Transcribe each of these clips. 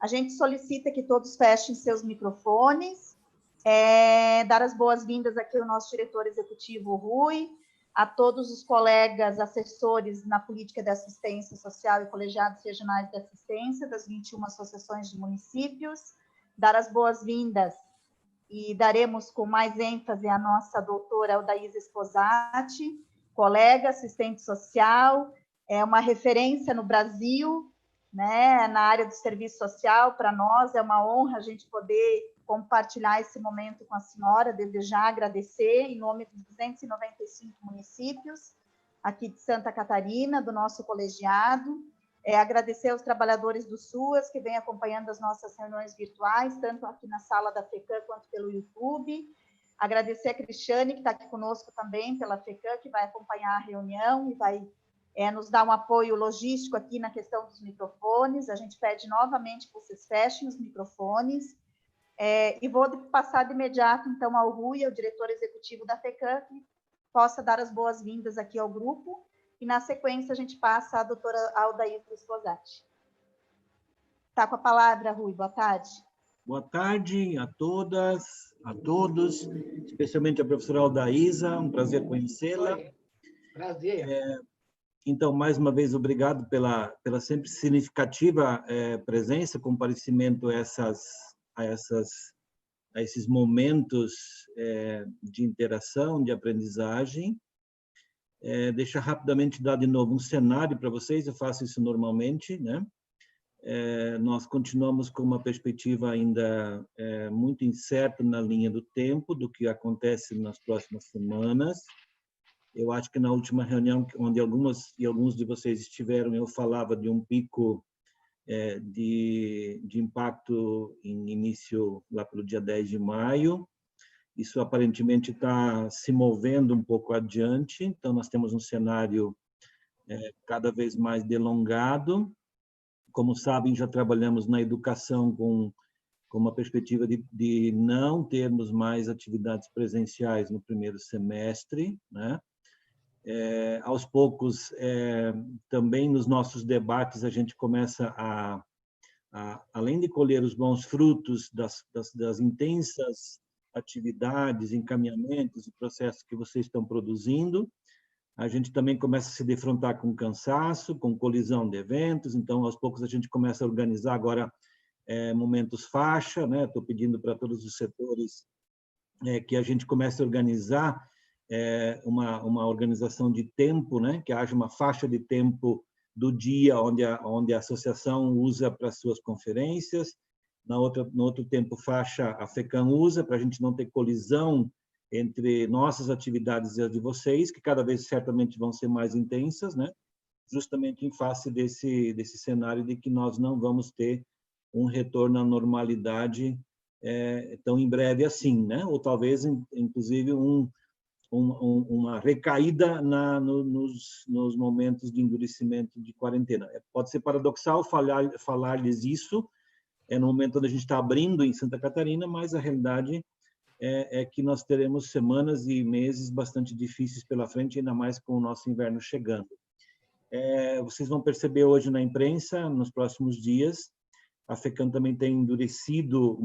A gente solicita que todos fechem seus microfones, dar as boas-vindas aqui ao nosso diretor executivo, Rui, a todos os colegas assessores na política de assistência social e colegiados regionais de assistência das 21 associações de municípios, dar as boas-vindas e daremos com mais ênfase a nossa doutora Aldaísa Sposati, colega, assistente social, é uma referência no Brasil, né, na área do serviço social. Para nós é uma honra a gente poder compartilhar esse momento com a senhora, desde já agradecer em nome dos 295 municípios aqui de Santa Catarina, do nosso colegiado, agradecer aos trabalhadores do SUAS que vêm acompanhando as nossas reuniões virtuais, tanto aqui na sala da FECAM quanto pelo YouTube. Agradecer a Cristiane, que está aqui conosco também pela FECAM, que vai acompanhar a reunião e vai nos dar um apoio logístico aqui na questão dos microfones. A gente pede novamente que vocês fechem os microfones. E vou passar de imediato, então, ao Rui, ao diretor executivo da FECAM, que possa dar as boas-vindas aqui ao grupo. E, na sequência, a gente passa à doutora Aldaísa Sposati. Está com a palavra, Rui. Boa tarde. Boa tarde a todas, a todos, especialmente a professora Aldaísa, um prazer conhecê-la. Prazer. Então, mais uma vez, obrigado pela sempre significativa presença, comparecimento a esses momentos de interação, de aprendizagem. Deixa rapidamente dar de novo um cenário para vocês, eu faço isso normalmente, né? Nós continuamos com uma perspectiva ainda muito incerta na linha do tempo, do que acontece nas próximas semanas. Eu acho que na última reunião, onde alguns de vocês estiveram, eu falava de um pico de impacto em início lá pelo dia 10 de maio. Isso aparentemente está se movendo um pouco adiante, então nós temos um cenário cada vez mais delongado. Como sabem, já trabalhamos na educação com uma perspectiva de não termos mais atividades presenciais no primeiro semestre, né? Aos poucos, também nos nossos debates, a gente começa além de colher os bons frutos das intensas atividades, encaminhamentos e processos que vocês estão produzindo, a gente também começa a se defrontar com cansaço, com colisão de eventos. Então, aos poucos, a gente começa a organizar agora momentos faixa, né? Estou pedindo para todos os setores que a gente comece a organizar uma organização de tempo, né? Que haja uma faixa de tempo do dia onde a associação usa para suas conferências, no outro tempo faixa a FECAM usa, para a gente não ter colisão entre nossas atividades e as de vocês, que cada vez certamente vão ser mais intensas, né? Justamente em face desse cenário de que nós não vamos ter um retorno à normalidade tão em breve assim, né? Ou talvez, inclusive, uma recaída nos momentos de endurecimento de quarentena. Pode ser paradoxal falar-lhes isso, no momento onde a gente está abrindo em Santa Catarina, mas a realidade é que nós teremos semanas e meses bastante difíceis pela frente, ainda mais com o nosso inverno chegando. Vocês vão perceber hoje na imprensa, nos próximos dias, a FECAM também tem endurecido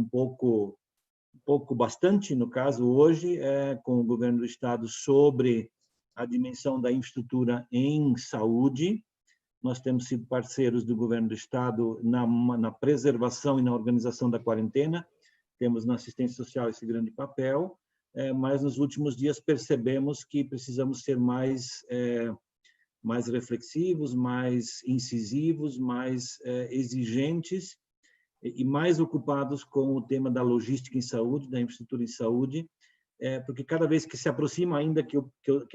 bastante, no caso hoje, com o governo do estado sobre a dimensão da infraestrutura em saúde. Nós temos sido parceiros do governo do estado na preservação e na organização da quarentena, temos na assistência social esse grande papel, mas nos últimos dias percebemos que precisamos ser mais reflexivos, mais incisivos, mais exigentes e mais ocupados com o tema da logística em saúde, da infraestrutura em saúde, porque cada vez que se aproxima, ainda que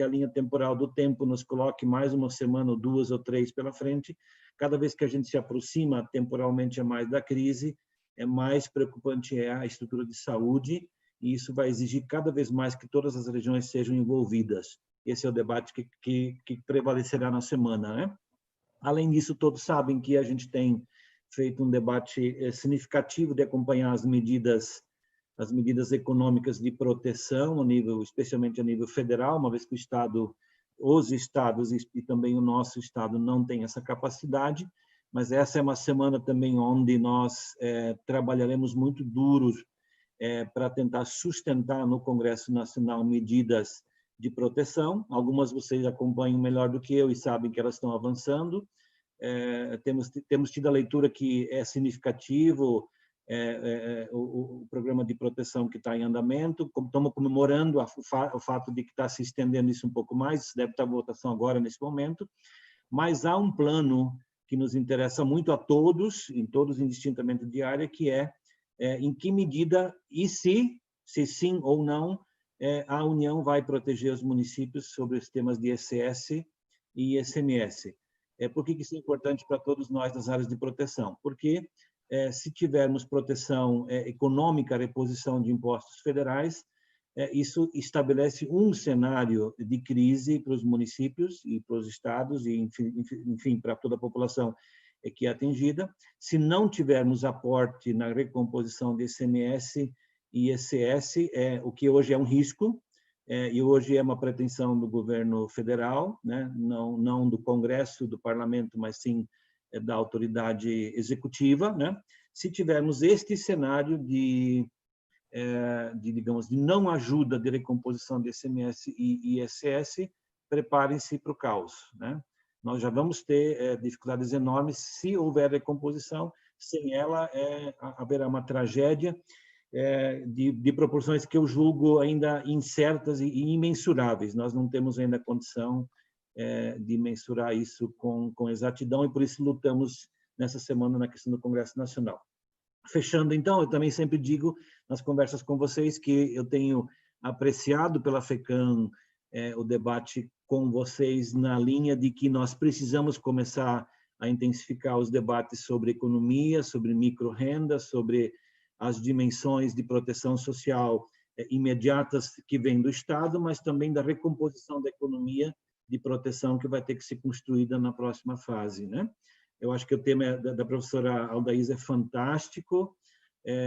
a linha temporal do tempo nos coloque mais uma semana, ou 2 ou 3 pela frente, cada vez que a gente se aproxima temporalmente a mais da crise, mais preocupante é a estrutura de saúde, e isso vai exigir cada vez mais que todas as regiões sejam envolvidas. Esse é o debate que prevalecerá na semana, né? Além disso, todos sabem que a gente tem feito um debate significativo de acompanhar as medidas econômicas de proteção, especialmente a nível federal, uma vez que os estados e também o nosso estado não tem essa capacidade, mas essa é uma semana também onde nós trabalharemos muito duro para tentar sustentar no Congresso Nacional medidas de proteção. Algumas vocês acompanham melhor do que eu e sabem que elas estão avançando. Temos tido a leitura que é significativo o programa de proteção que está em andamento. Estamos comemorando o fato de que está se estendendo isso um pouco mais, isso deve estar em votação agora, nesse momento, mas há um plano que nos interessa muito a todos, em todos indistintamente de área, que é em que medida e se sim ou não, a União vai proteger os municípios sobre os temas de ICS e ICMS. Por que isso é importante para todos nós das áreas de proteção? Porque se tivermos proteção econômica, reposição de impostos federais, isso estabelece um cenário de crise para os municípios e para os estados e, enfim, para toda a população que é atingida. Se não tivermos aporte na recomposição de ICMS e ICS, o que hoje é um risco, e hoje é uma pretensão do governo federal, né? Não do Congresso, do Parlamento, mas sim da autoridade executiva, né? Se tivermos este cenário digamos, de não ajuda de recomposição de ICMS e ISS, preparem-se para o caos, né? Nós já vamos ter dificuldades enormes se houver recomposição. Sem ela, haverá uma tragédia de proporções que eu julgo ainda incertas e imensuráveis. Nós não temos ainda condição de mensurar isso com exatidão e por isso lutamos nessa semana na questão do Congresso Nacional. Fechando, então, eu também sempre digo nas conversas com vocês que eu tenho apreciado pela FECAM o debate com vocês na linha de que nós precisamos começar a intensificar os debates sobre economia, sobre micro-renda, sobre as dimensões de proteção social imediatas que vêm do Estado, mas também da recomposição da economia de proteção que vai ter que ser construída na próxima fase, né? Eu acho que o tema da professora Aldaísa é fantástico,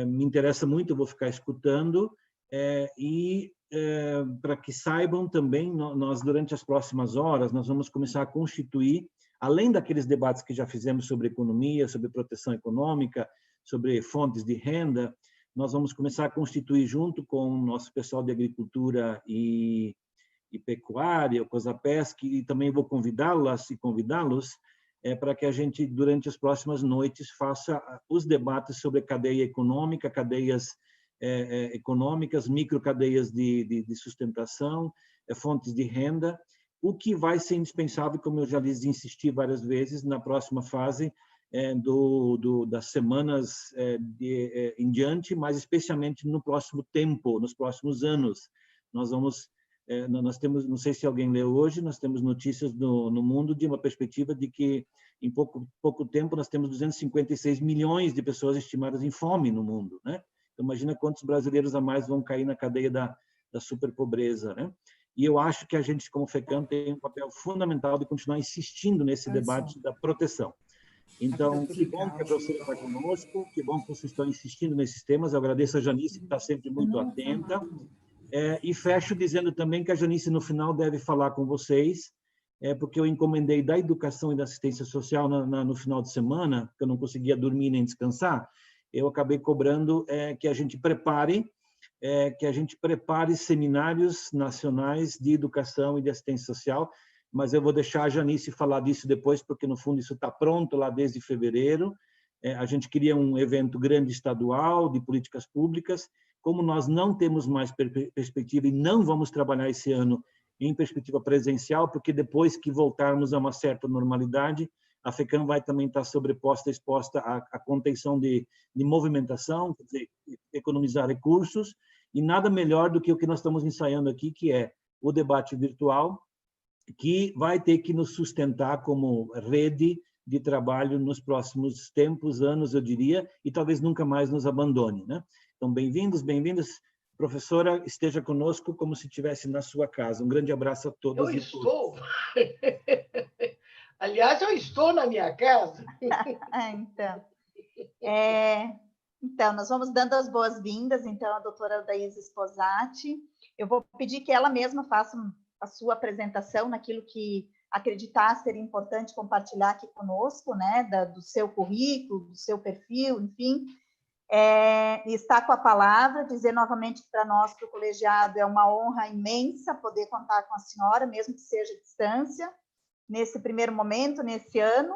me interessa muito, eu vou ficar escutando, e para que saibam também, nós durante as próximas horas, nós vamos começar a constituir, além daqueles debates que já fizemos sobre economia, sobre proteção econômica, sobre fontes de renda, nós vamos começar a constituir junto com o nosso pessoal de agricultura e pecuária, o COSAPESC, e também vou convidá-las e convidá-los para que a gente, durante as próximas noites, faça os debates sobre cadeia econômica, cadeias econômicas, microcadeias de sustentação, fontes de renda, o que vai ser indispensável, como eu já lhes insisti várias vezes, na próxima fase das semanas em diante, mas especialmente no próximo tempo, nos próximos anos. Nós temos, não sei se alguém leu hoje, nós temos notícias no mundo de uma perspectiva de que em pouco tempo nós temos 256 milhões de pessoas estimadas em fome no mundo, né? Então, imagina quantos brasileiros a mais vão cair na cadeia da superpobreza, né? E eu acho que a gente, como FECAM, tem um papel fundamental de continuar insistindo nesse debate da proteção. Então, que bom que a professora está conosco, que bom que vocês estão insistindo nesses temas. Eu agradeço a Janice, que está sempre muito atenta. E fecho dizendo também que a Janice, no final, deve falar com vocês, porque eu encomendei da educação e da assistência social no final de semana, porque eu não conseguia dormir nem descansar, eu acabei cobrando que a gente prepare seminários nacionais de educação e de assistência social, mas eu vou deixar a Janice falar disso depois, porque, no fundo, isso está pronto lá desde fevereiro. A gente queria um evento grande estadual de políticas públicas. Como nós não temos mais perspectiva e não vamos trabalhar esse ano em perspectiva presencial, porque depois que voltarmos a uma certa normalidade, a FECAM vai também estar exposta à contenção de movimentação, quer dizer, economizar recursos, e nada melhor do que o que nós estamos ensaiando aqui, que é o debate virtual, que vai ter que nos sustentar como rede de trabalho nos próximos tempos, anos, eu diria, e talvez nunca mais nos abandone, né? Então, bem-vindos, bem-vindas. Professora, esteja conosco como se estivesse na sua casa. Um grande abraço a todas e todos. Eu estou. Aliás, eu estou na minha casa. Então, nós vamos dando as boas-vindas, então, à doutora Aldaísa Sposati. Eu vou pedir que ela mesma faça a sua apresentação naquilo que acreditar ser importante compartilhar aqui conosco, né, do seu currículo, do seu perfil, enfim, e estar com a palavra, dizer novamente que para nós, para o colegiado, é uma honra imensa poder contar com a senhora, mesmo que seja à distância, nesse primeiro momento, nesse ano,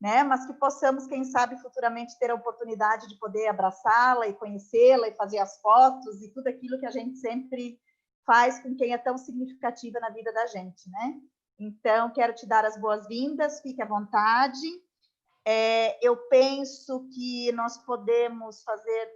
né, mas que possamos, quem sabe, futuramente ter a oportunidade de poder abraçá-la e conhecê-la e fazer as fotos e tudo aquilo que a gente sempre faz com quem é tão significativa na vida da gente, né? Então, quero te dar as boas-vindas, fique à vontade. Eu penso que nós podemos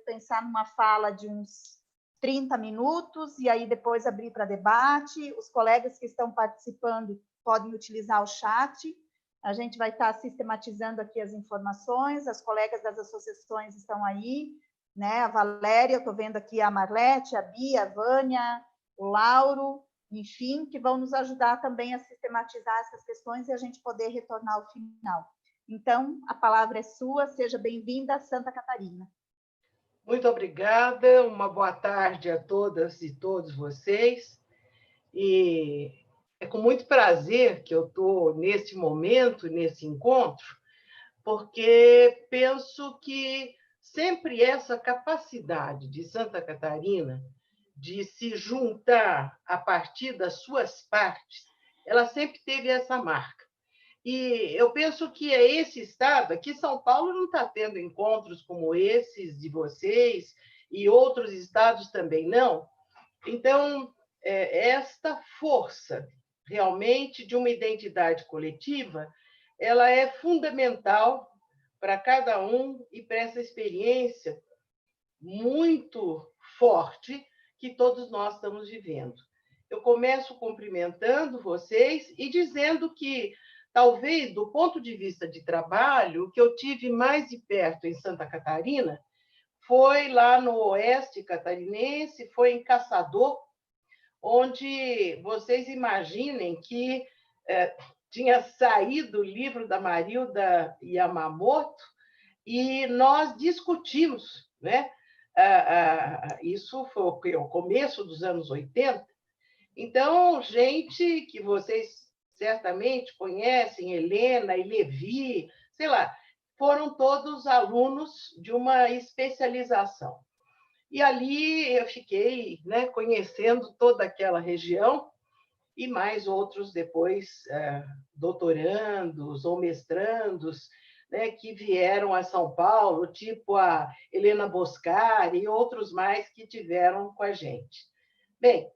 pensar numa fala de uns 30 minutos e aí depois abrir para debate. Os colegas que estão participando podem utilizar o chat. A gente vai estar sistematizando aqui as informações, as colegas das associações estão aí, né? A Valéria, eu estou vendo aqui a Marlete, a Bia, a Vânia, o Lauro, enfim, que vão nos ajudar também a sistematizar essas questões e a gente poder retornar ao final. Então, a palavra é sua, seja bem-vinda a Santa Catarina. Muito obrigada, uma boa tarde a todas e todos vocês. E é com muito prazer que eu estou nesse momento, nesse encontro, porque penso que sempre essa capacidade de Santa Catarina de se juntar a partir das suas partes, ela sempre teve essa marca. E eu penso que é esse estado, aqui São Paulo não está tendo encontros como esses de vocês, e outros estados também não. Então, esta força realmente de uma identidade coletiva, ela é fundamental para cada um e para essa experiência muito forte que todos nós estamos vivendo. Eu começo cumprimentando vocês e dizendo que, talvez, do ponto de vista de trabalho, o que eu tive mais de perto em Santa Catarina foi lá no oeste catarinense, foi em Caçador, onde vocês imaginem que tinha saído o livro da Marilda Yamamoto e nós discutimos, né? Isso foi o começo dos anos 80. Então, gente que vocês certamente conhecem, Helena e Levi, sei lá, foram todos alunos de uma especialização. E ali eu fiquei, né, conhecendo toda aquela região e mais outros depois doutorandos ou mestrandos, né, que vieram a São Paulo, tipo a Helena Boscari e outros mais que tiveram com a gente. Bem,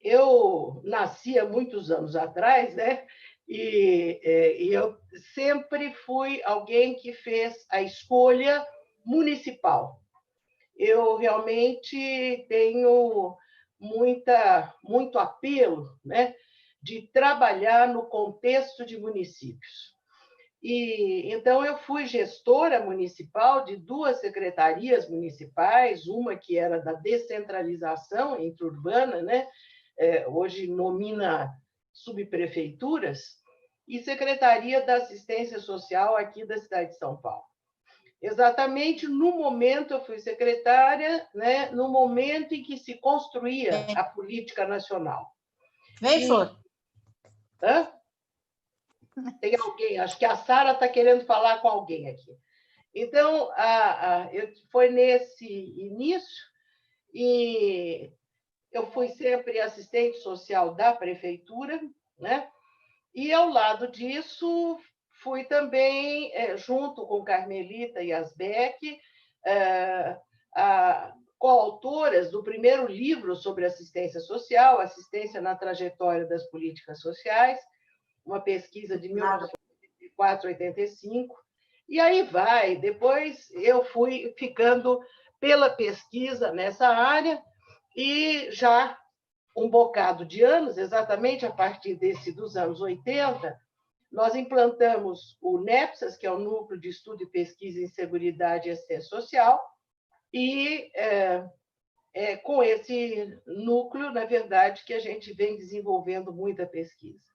eu nasci há muitos anos atrás, né? E eu sempre fui alguém que fez a escolha municipal. Eu realmente tenho muito apelo, né, de trabalhar no contexto de municípios. E então eu fui gestora municipal de 2 secretarias municipais, uma que era da descentralização interurbana, né? Hoje nomina subprefeituras, e Secretaria da Assistência Social aqui da cidade de São Paulo. Exatamente no momento, eu fui secretária, né, no momento em que se construía a política nacional. Vem, Flor. Hã? Tem alguém, acho que a Sara está querendo falar com alguém aqui. Então, foi nesse início, e eu fui sempre assistente social da prefeitura, né? E, ao lado disso, fui também, junto com Carmelita Yazbek, coautoras do primeiro livro sobre assistência social, Assistência na Trajetória das Políticas Sociais, uma pesquisa de 1984 a 85. E aí vai. Depois eu fui ficando pela pesquisa nessa área e já um bocado de anos, exatamente a partir dos anos 80, nós implantamos o NEPSAS, que é o Núcleo de Estudo e Pesquisa em Seguridade e Assistência Social, e com esse núcleo, na verdade, que a gente vem desenvolvendo muita pesquisa.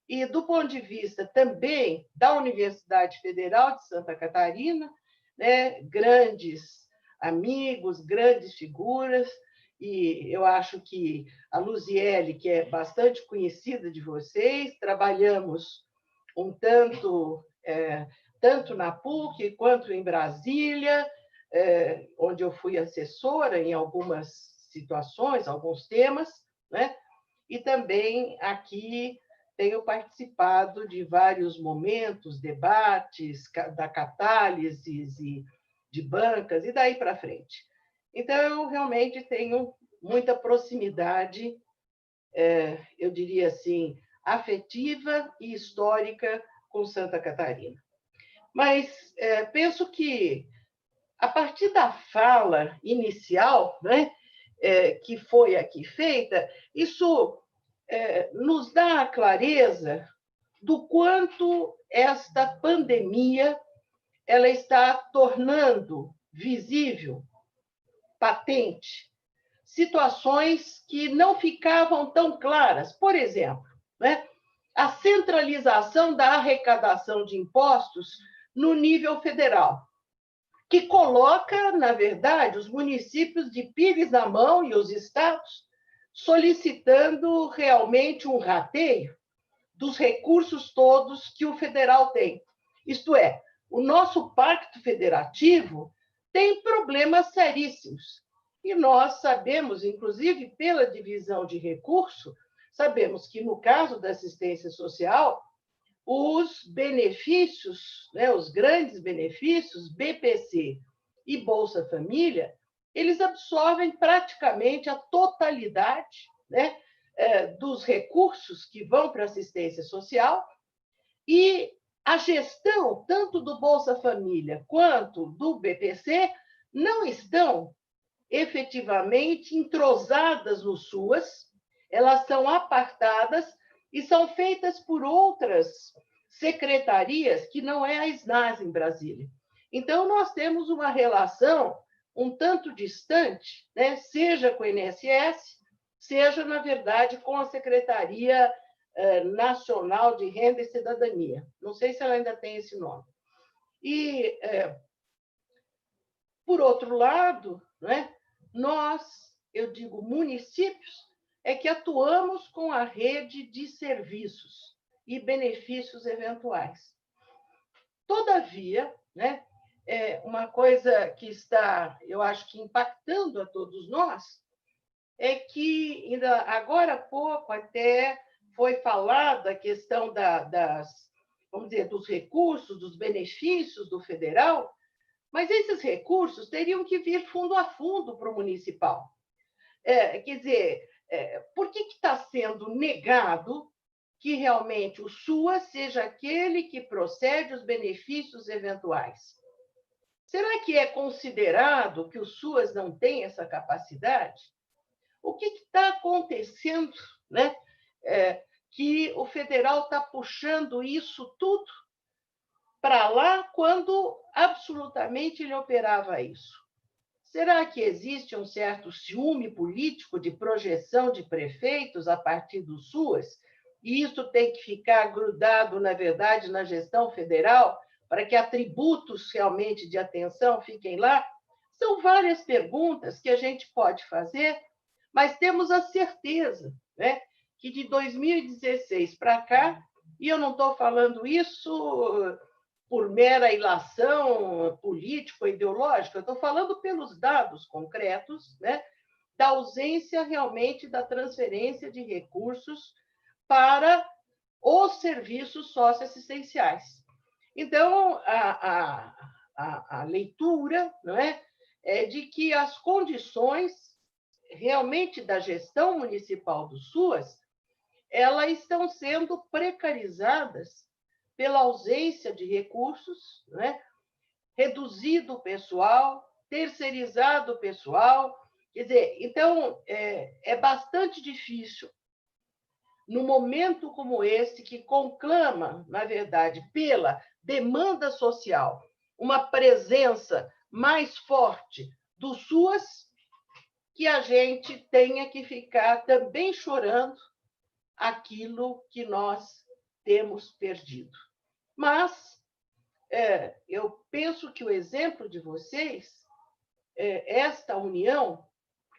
E, do ponto de vista também da Universidade Federal de Santa Catarina, né, grandes amigos, grandes figuras, e eu acho que a Luziele, que é bastante conhecida de vocês, trabalhamos um tanto, tanto na PUC quanto em Brasília, onde eu fui assessora em algumas situações, alguns temas, né? E também aqui tenho participado de vários momentos, debates, da catálise e de bancas, e daí para frente. Então, eu realmente tenho muita proximidade, eu diria assim, afetiva e histórica com Santa Catarina. Mas penso que, a partir da fala inicial, né, que foi aqui feita, isso nos dá a clareza do quanto esta pandemia ela está tornando visível, patente, situações que não ficavam tão claras. Por exemplo, né, a centralização da arrecadação de impostos no nível federal, que coloca, na verdade, os municípios de pires na mão e os estados solicitando realmente um rateio dos recursos todos que o federal tem. Isto é, o nosso pacto federativo tem problemas seríssimos. E nós sabemos, inclusive pela divisão de recurso, sabemos que, no caso da assistência social, os benefícios, né, os grandes benefícios, BPC e Bolsa Família, eles absorvem praticamente a totalidade, né, dos recursos que vão para a assistência social, e a gestão, tanto do Bolsa Família quanto do BPC, não estão efetivamente entrosadas no SUAS, elas são apartadas e são feitas por outras secretarias que não é a SNAS em Brasília. Então, nós temos uma relação um tanto distante, né? Seja com o INSS, seja, na verdade, com a Secretaria Nacional de Renda e Cidadania. Não sei se ela ainda tem esse nome. E, por outro lado, né, nós, eu digo municípios, é que atuamos com a rede de serviços e benefícios eventuais. Todavia, né, uma coisa que está, eu acho que impactando a todos nós, é que ainda agora há pouco até foi falada a questão vamos dizer, dos recursos, dos benefícios do federal, mas esses recursos teriam que vir fundo a fundo para o municipal. Quer dizer, por que está sendo negado que realmente o SUAS seja aquele que procede os benefícios eventuais? Será que é considerado que o SUAS não tem essa capacidade? O que está acontecendo, né? Que o federal está puxando isso tudo para lá quando absolutamente ele operava isso? Será que existe um certo ciúme político de projeção de prefeitos a partir do SUAS? E isso tem que ficar grudado, na verdade, na gestão federal, para que atributos realmente de atenção fiquem lá? São várias perguntas que a gente pode fazer, mas temos a certeza, né, que de 2016 para cá, e eu não estou falando isso por mera ilação político-ideológica, eu estou falando pelos dados concretos, né, da ausência realmente da transferência de recursos para os serviços socioassistenciais. Então, a leitura, não é de que as condições realmente da gestão municipal do SUAS, elas estão sendo precarizadas pela ausência de recursos, né? Reduzido o pessoal, terceirizado o pessoal. Quer dizer, então, é bastante difícil, num momento como esse, que conclama, na verdade, pela demanda social, uma presença mais forte do SUAS, que a gente tenha que ficar também chorando aquilo que nós temos perdido. Mas eu penso que o exemplo de vocês, esta união,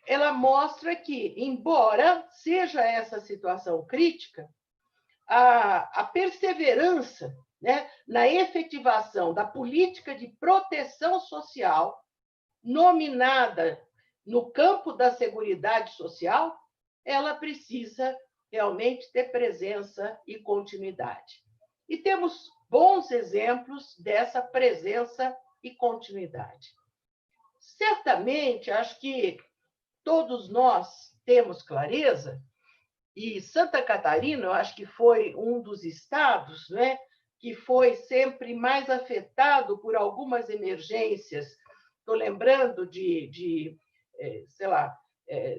ela mostra que, embora seja essa situação crítica, a perseverança, né, na efetivação da política de proteção social, nominada no campo da seguridade social, ela precisa realmente ter presença e continuidade. E temos bons exemplos dessa presença e continuidade. Certamente, acho que todos nós temos clareza, e Santa Catarina, eu acho que foi um dos estados, né, que foi sempre mais afetado por algumas emergências. Estou lembrando de sei lá,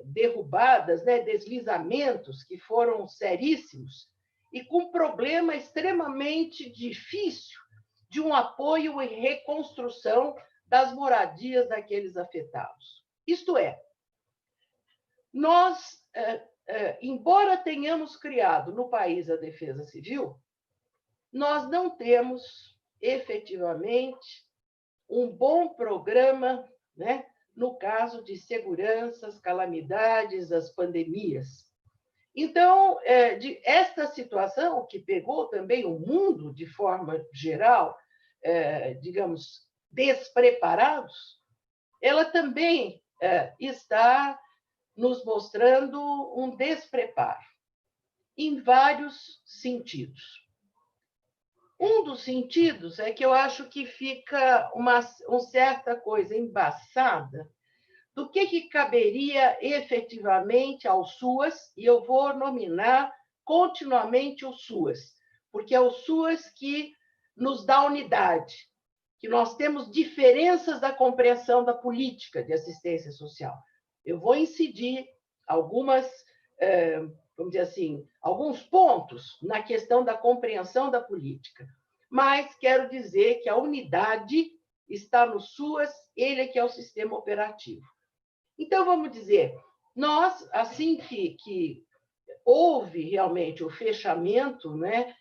derrubadas, né, deslizamentos que foram seríssimos e com problema extremamente difícil de um apoio e reconstrução das moradias daqueles afetados. Isto é, nós, embora tenhamos criado no país a Defesa Civil, nós não temos efetivamente um bom programa, né, no caso de seguranças, calamidades, as pandemias. Então, esta situação que pegou também o mundo de forma geral, digamos, despreparados, ela também está nos mostrando um despreparo, em vários sentidos. Um dos sentidos é que eu acho que fica uma certa coisa embaçada do que caberia efetivamente ao SUAS, e eu vou nominar continuamente o SUAS, porque é o SUAS que nos dá unidade, que nós temos diferenças da compreensão da política de assistência social. Eu vou incidir algumas, vamos dizer assim, alguns pontos na questão da compreensão da política, mas quero dizer que a unidade está no SUAS, ele é que é o sistema operativo. Então, vamos dizer, nós, assim que houve realmente o fechamento, né,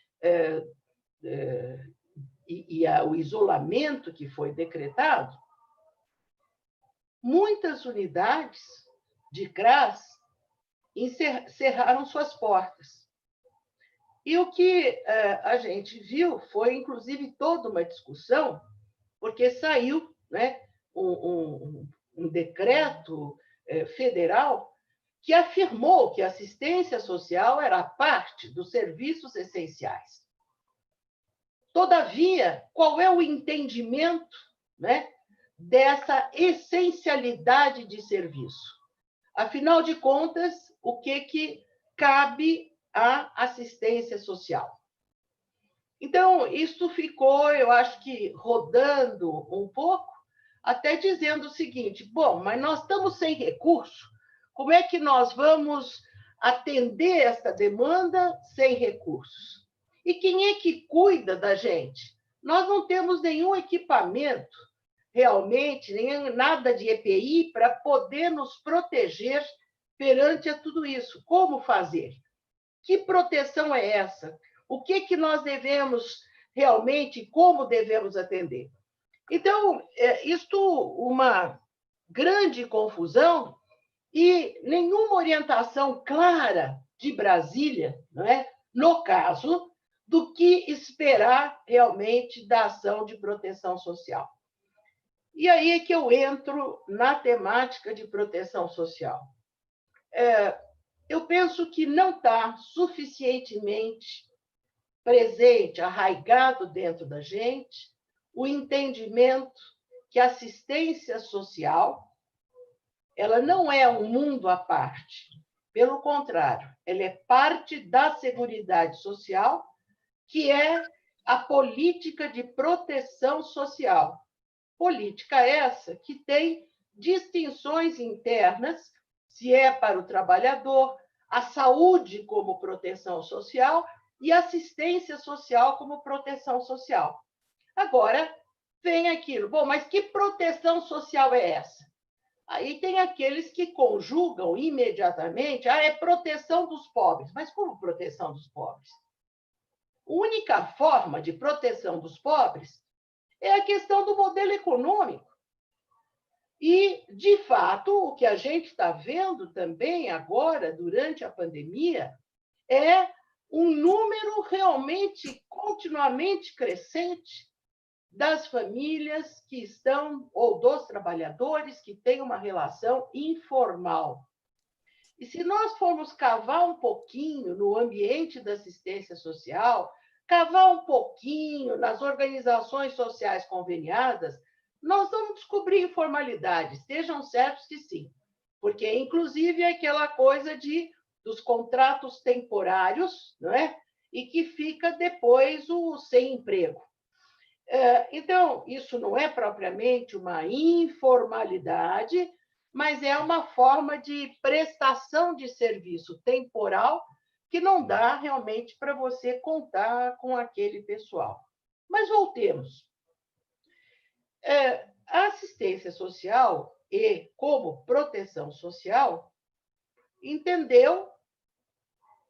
o isolamento que foi decretado, muitas unidades de CRAS encerraram suas portas. E o que a gente viu foi, inclusive, toda uma discussão, porque saiu, né, um decreto federal que afirmou que a assistência social era parte dos serviços essenciais. Todavia, qual é o entendimento, né, dessa essencialidade de serviço? Afinal de contas, o que cabe à assistência social? Então, isso ficou, eu acho que, rodando um pouco, até dizendo o seguinte: bom, mas nós estamos sem recurso, como é que nós vamos atender essa demanda sem recursos? E quem é que cuida da gente? Nós não temos nenhum equipamento, realmente, nem nada de EPI para poder nos proteger perante a tudo isso. Como fazer? Que proteção é essa? O que nós devemos realmente, como devemos atender? Então, isto uma grande confusão e nenhuma orientação clara de Brasília, não é? No caso, do que esperar realmente da ação de proteção social. E aí é que eu entro na temática de proteção social. Eu penso que não está suficientemente presente, arraigado dentro da gente, o entendimento que a assistência social ela não é um mundo à parte. Pelo contrário, ela é parte da Seguridade Social, que é a política de proteção social. Política essa que tem distinções internas, se é para o trabalhador, a saúde como proteção social e assistência social como proteção social. Agora, vem aquilo, bom, mas que proteção social é essa? Aí tem aqueles que conjugam imediatamente, é proteção dos pobres. Mas como proteção dos pobres? A única forma de proteção dos pobres é a questão do modelo econômico. E, de fato, o que a gente está vendo também agora, durante a pandemia, é um número realmente continuamente crescente das famílias que estão, ou dos trabalhadores que têm uma relação informal. E se nós formos cavar um pouquinho no ambiente da assistência social, cavar um pouquinho nas organizações sociais conveniadas, nós vamos descobrir informalidades, estejam certos que sim. Porque, inclusive, é aquela coisa dos contratos temporários, não é? E que fica depois o sem emprego. Então, isso não é propriamente uma informalidade, mas é uma forma de prestação de serviço temporal que não dá realmente para você contar com aquele pessoal. Mas voltemos. A assistência social e como proteção social entendeu,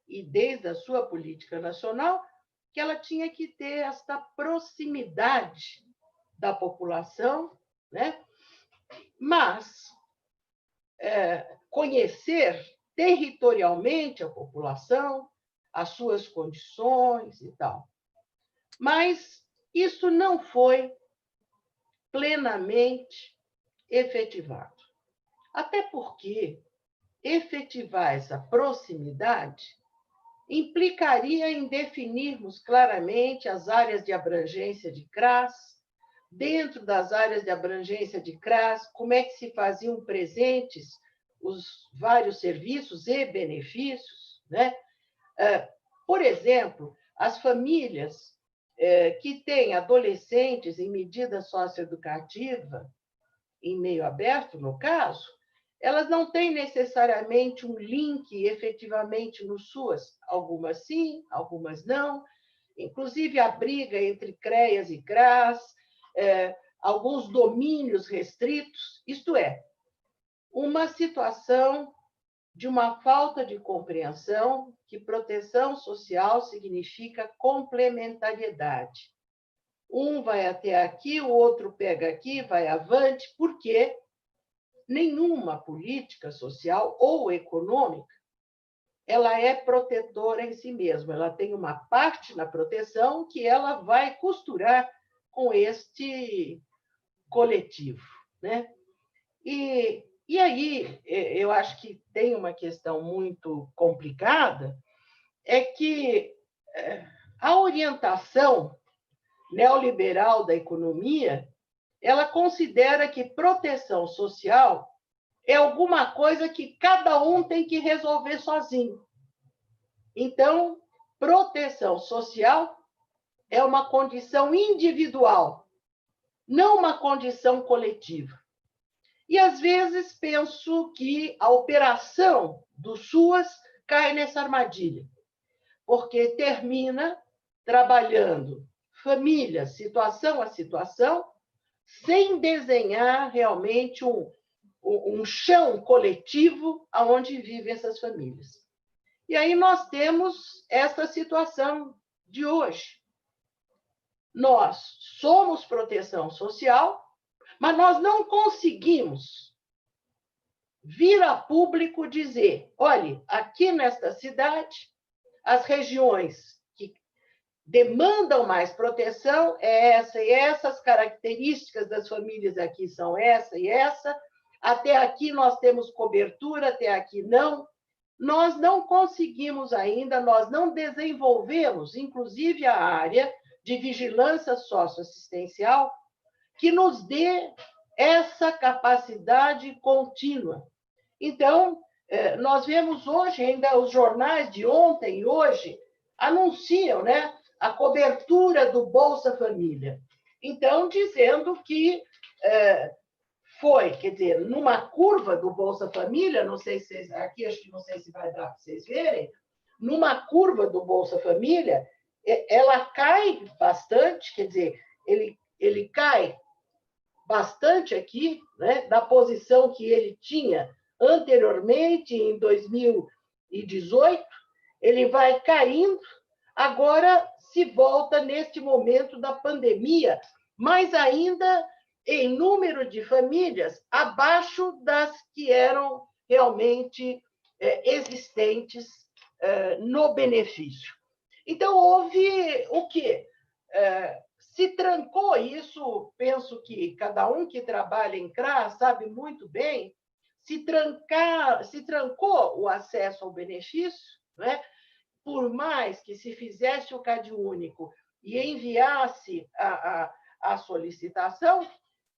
e desde a sua política nacional, que ela tinha que ter esta proximidade da população, né? Mas conhecer territorialmente a população, as suas condições e tal. Mas isso não foi plenamente efetivado. Até porque efetivar essa proximidade implicaria em definirmos claramente as áreas de abrangência de CRAS, dentro das áreas de abrangência de CRAS, como é que se faziam presentes os vários serviços e benefícios, né? Por exemplo, as famílias que têm adolescentes em medida socioeducativa, em meio aberto, no caso, elas não têm necessariamente um link efetivamente no SUAS. Algumas sim, algumas não. Inclusive, a briga entre CREAS e CRAS, alguns domínios restritos, isto é, uma situação de uma falta de compreensão que proteção social significa complementariedade. Um vai até aqui, o outro pega aqui, vai avante, porque nenhuma política social ou econômica ela é protetora em si mesma. Ela tem uma parte na proteção que ela vai costurar com este coletivo, né? E aí, eu acho que tem uma questão muito complicada, é que a orientação neoliberal da economia, ela considera que proteção social é alguma coisa que cada um tem que resolver sozinho. Então, proteção social é uma condição individual, não uma condição coletiva. E, às vezes, penso que a operação do SUAS cai nessa armadilha, porque termina trabalhando família, situação a situação, sem desenhar realmente um chão coletivo onde vivem essas famílias. E aí nós temos essa situação de hoje. Nós somos proteção social, mas nós não conseguimos vir a público dizer, olha, aqui nesta cidade, as regiões que demandam mais proteção é essa e essa, as características das famílias aqui são essa e essa, até aqui nós temos cobertura, até aqui não. Nós não conseguimos ainda, nós não desenvolvemos, inclusive, a área de vigilância socioassistencial que nos dê essa capacidade contínua. Então, nós vemos hoje, ainda os jornais de ontem e hoje anunciam, né, a cobertura do Bolsa Família. Então, dizendo que foi, quer dizer, numa curva do Bolsa Família, não sei se aqui acho que não sei se vai dar para vocês verem, numa curva do Bolsa Família, ela cai bastante, quer dizer, ele cai bastante aqui, né, da posição que ele tinha anteriormente, em 2018, ele vai caindo, agora se volta neste momento da pandemia, mas ainda em número de famílias abaixo das que eram realmente existentes no benefício. Então, houve o quê? Se trancou isso, penso que cada um que trabalha em CRAS sabe muito bem, se trancou o acesso ao benefício, né? Por mais que se fizesse o CAD único e enviasse a solicitação,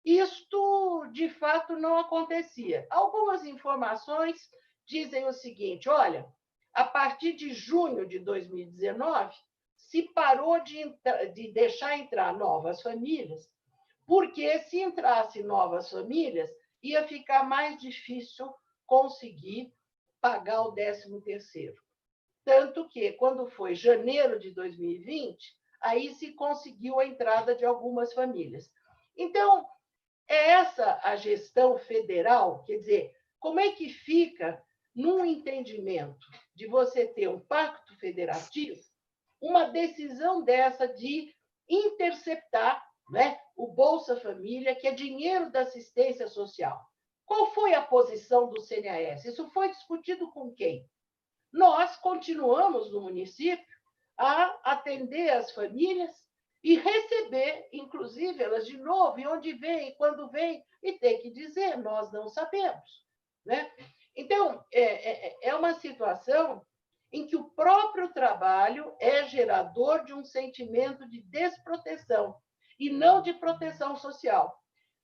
isto, de fato, não acontecia. Algumas informações dizem o seguinte, olha, a partir de junho de 2019, se parou de deixar entrar novas famílias, porque se entrasse novas famílias, ia ficar mais difícil conseguir pagar o 13º. Tanto que, quando foi janeiro de 2020, aí se conseguiu a entrada de algumas famílias. Então, é essa a gestão federal, quer dizer, como é que fica, num entendimento de você ter um pacto federativo, uma decisão dessa de interceptar, né, o Bolsa Família, que é dinheiro da assistência social? Qual foi a posição do CNAS? Isso foi discutido com quem? Nós continuamos no município a atender as famílias e receber, inclusive, elas de novo, e onde vem, quando vem, e tem que dizer, nós não sabemos, né? Então, é uma situação em que o próprio trabalho é gerador de um sentimento de desproteção e não de proteção social.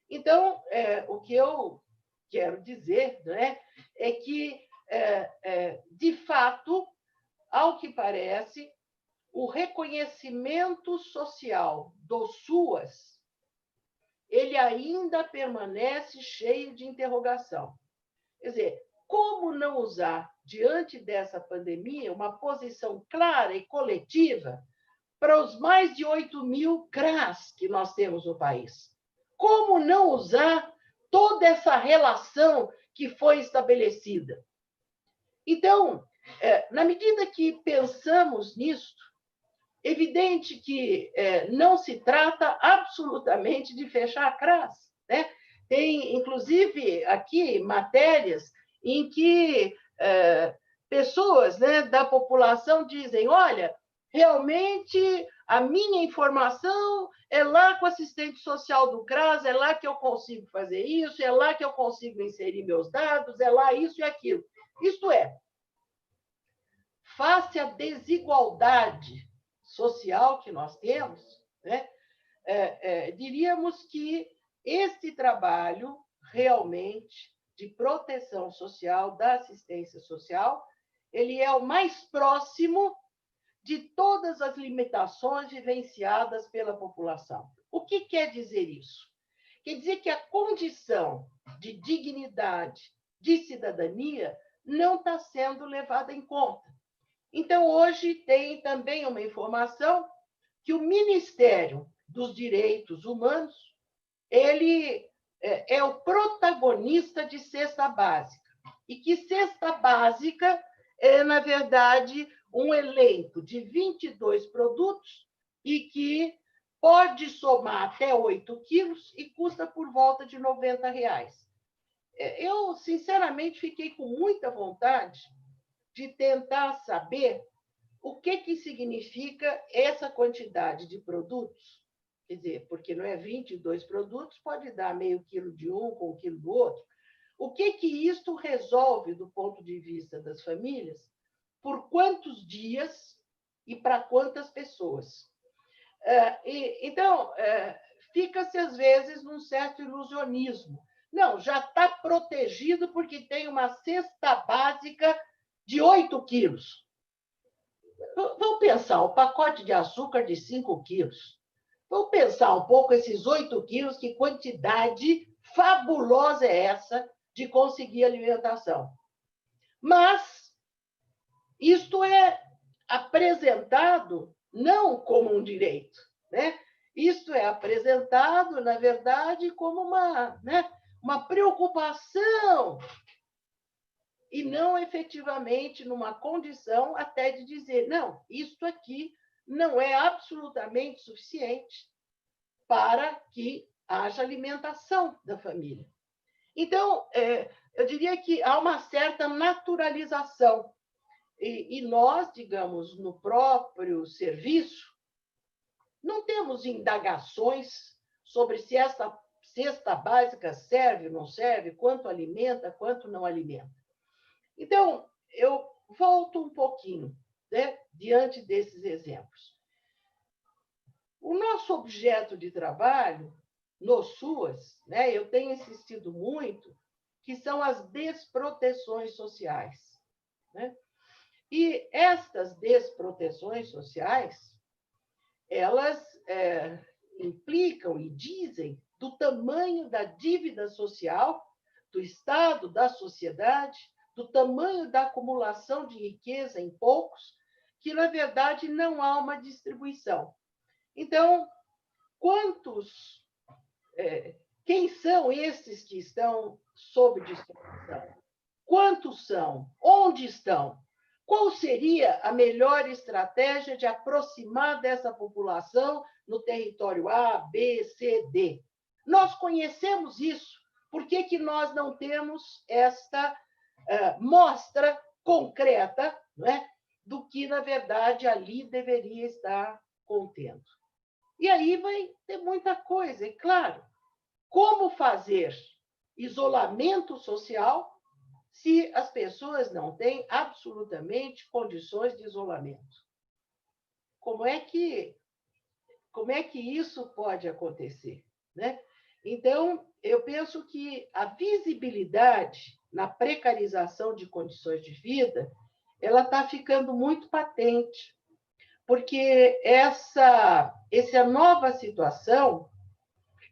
Então, o que eu quero dizer, né, é que, de fato, ao que parece, o reconhecimento social do SUAS, ele ainda permanece cheio de interrogação. Quer dizer, como não usar, diante dessa pandemia, uma posição clara e coletiva para os mais de 8.000 CRAS que nós temos no país? Como não usar toda essa relação que foi estabelecida? Então, na medida que pensamos nisso, evidente que não se trata absolutamente de fechar a CRAS, né? Tem, inclusive, aqui matérias em que pessoas, né, da população dizem, olha, realmente a minha informação é lá com o assistente social do CRAS, é lá que eu consigo fazer isso, é lá que eu consigo inserir meus dados, é lá isso e aquilo. Isto é, face à desigualdade social que nós temos, né, diríamos que esse trabalho realmente de proteção social, da assistência social, ele é o mais próximo de todas as limitações vivenciadas pela população. O que quer dizer isso? Quer dizer que a condição de dignidade, de cidadania, não está sendo levada em conta. Então, hoje tem também uma informação que o Ministério dos Direitos Humanos, ele é o protagonista de cesta básica. E que cesta básica é, na verdade, um elenco de 22 produtos e que pode somar até 8 quilos e custa por volta de R$90. Eu, sinceramente, fiquei com muita vontade de tentar saber o que significa essa quantidade de produtos. Quer dizer, porque não é 22 produtos, pode dar meio quilo de um com 1 quilo do outro. O que isto resolve do ponto de vista das famílias? Por quantos dias e para quantas pessoas? Então, fica-se, às vezes, num certo ilusionismo. Não, já está protegido porque tem uma cesta básica de 8 quilos. Vamos pensar, o pacote de açúcar de 5 quilos. Vamos pensar um pouco esses 8 quilos, que quantidade fabulosa é essa de conseguir alimentação. Mas isto é apresentado não como um direito, né? Isto é apresentado, na verdade, como uma preocupação e não efetivamente numa condição até de dizer, não, isto aqui não é absolutamente suficiente para que haja alimentação da família. Então, eu diria que há uma certa naturalização. E nós, digamos, no próprio serviço, não temos indagações sobre se essa cesta básica serve ou não serve, quanto alimenta, quanto não alimenta. Então, eu volto um pouquinho, né, diante desses exemplos. O nosso objeto de trabalho, no SUAS, né, eu tenho insistido muito, que são as desproteções sociais. Né? E estas desproteções sociais, elas implicam e dizem do tamanho da dívida social, do estado da sociedade, do tamanho da acumulação de riqueza em poucos, que, na verdade, não há uma distribuição. Então, quem são esses que estão sob distribuição? Quantos são? Onde estão? Qual seria a melhor estratégia de aproximar dessa população no território A, B, C, D? Nós conhecemos isso. Por que nós não temos esta mostra concreta, não é, do que, na verdade, ali deveria estar contendo? E aí vai ter muita coisa, e claro, como fazer isolamento social se as pessoas não têm absolutamente condições de isolamento? Como é que isso pode acontecer? Né? Então, eu penso que a visibilidade na precarização de condições de vida ela está ficando muito patente, porque essa nova situação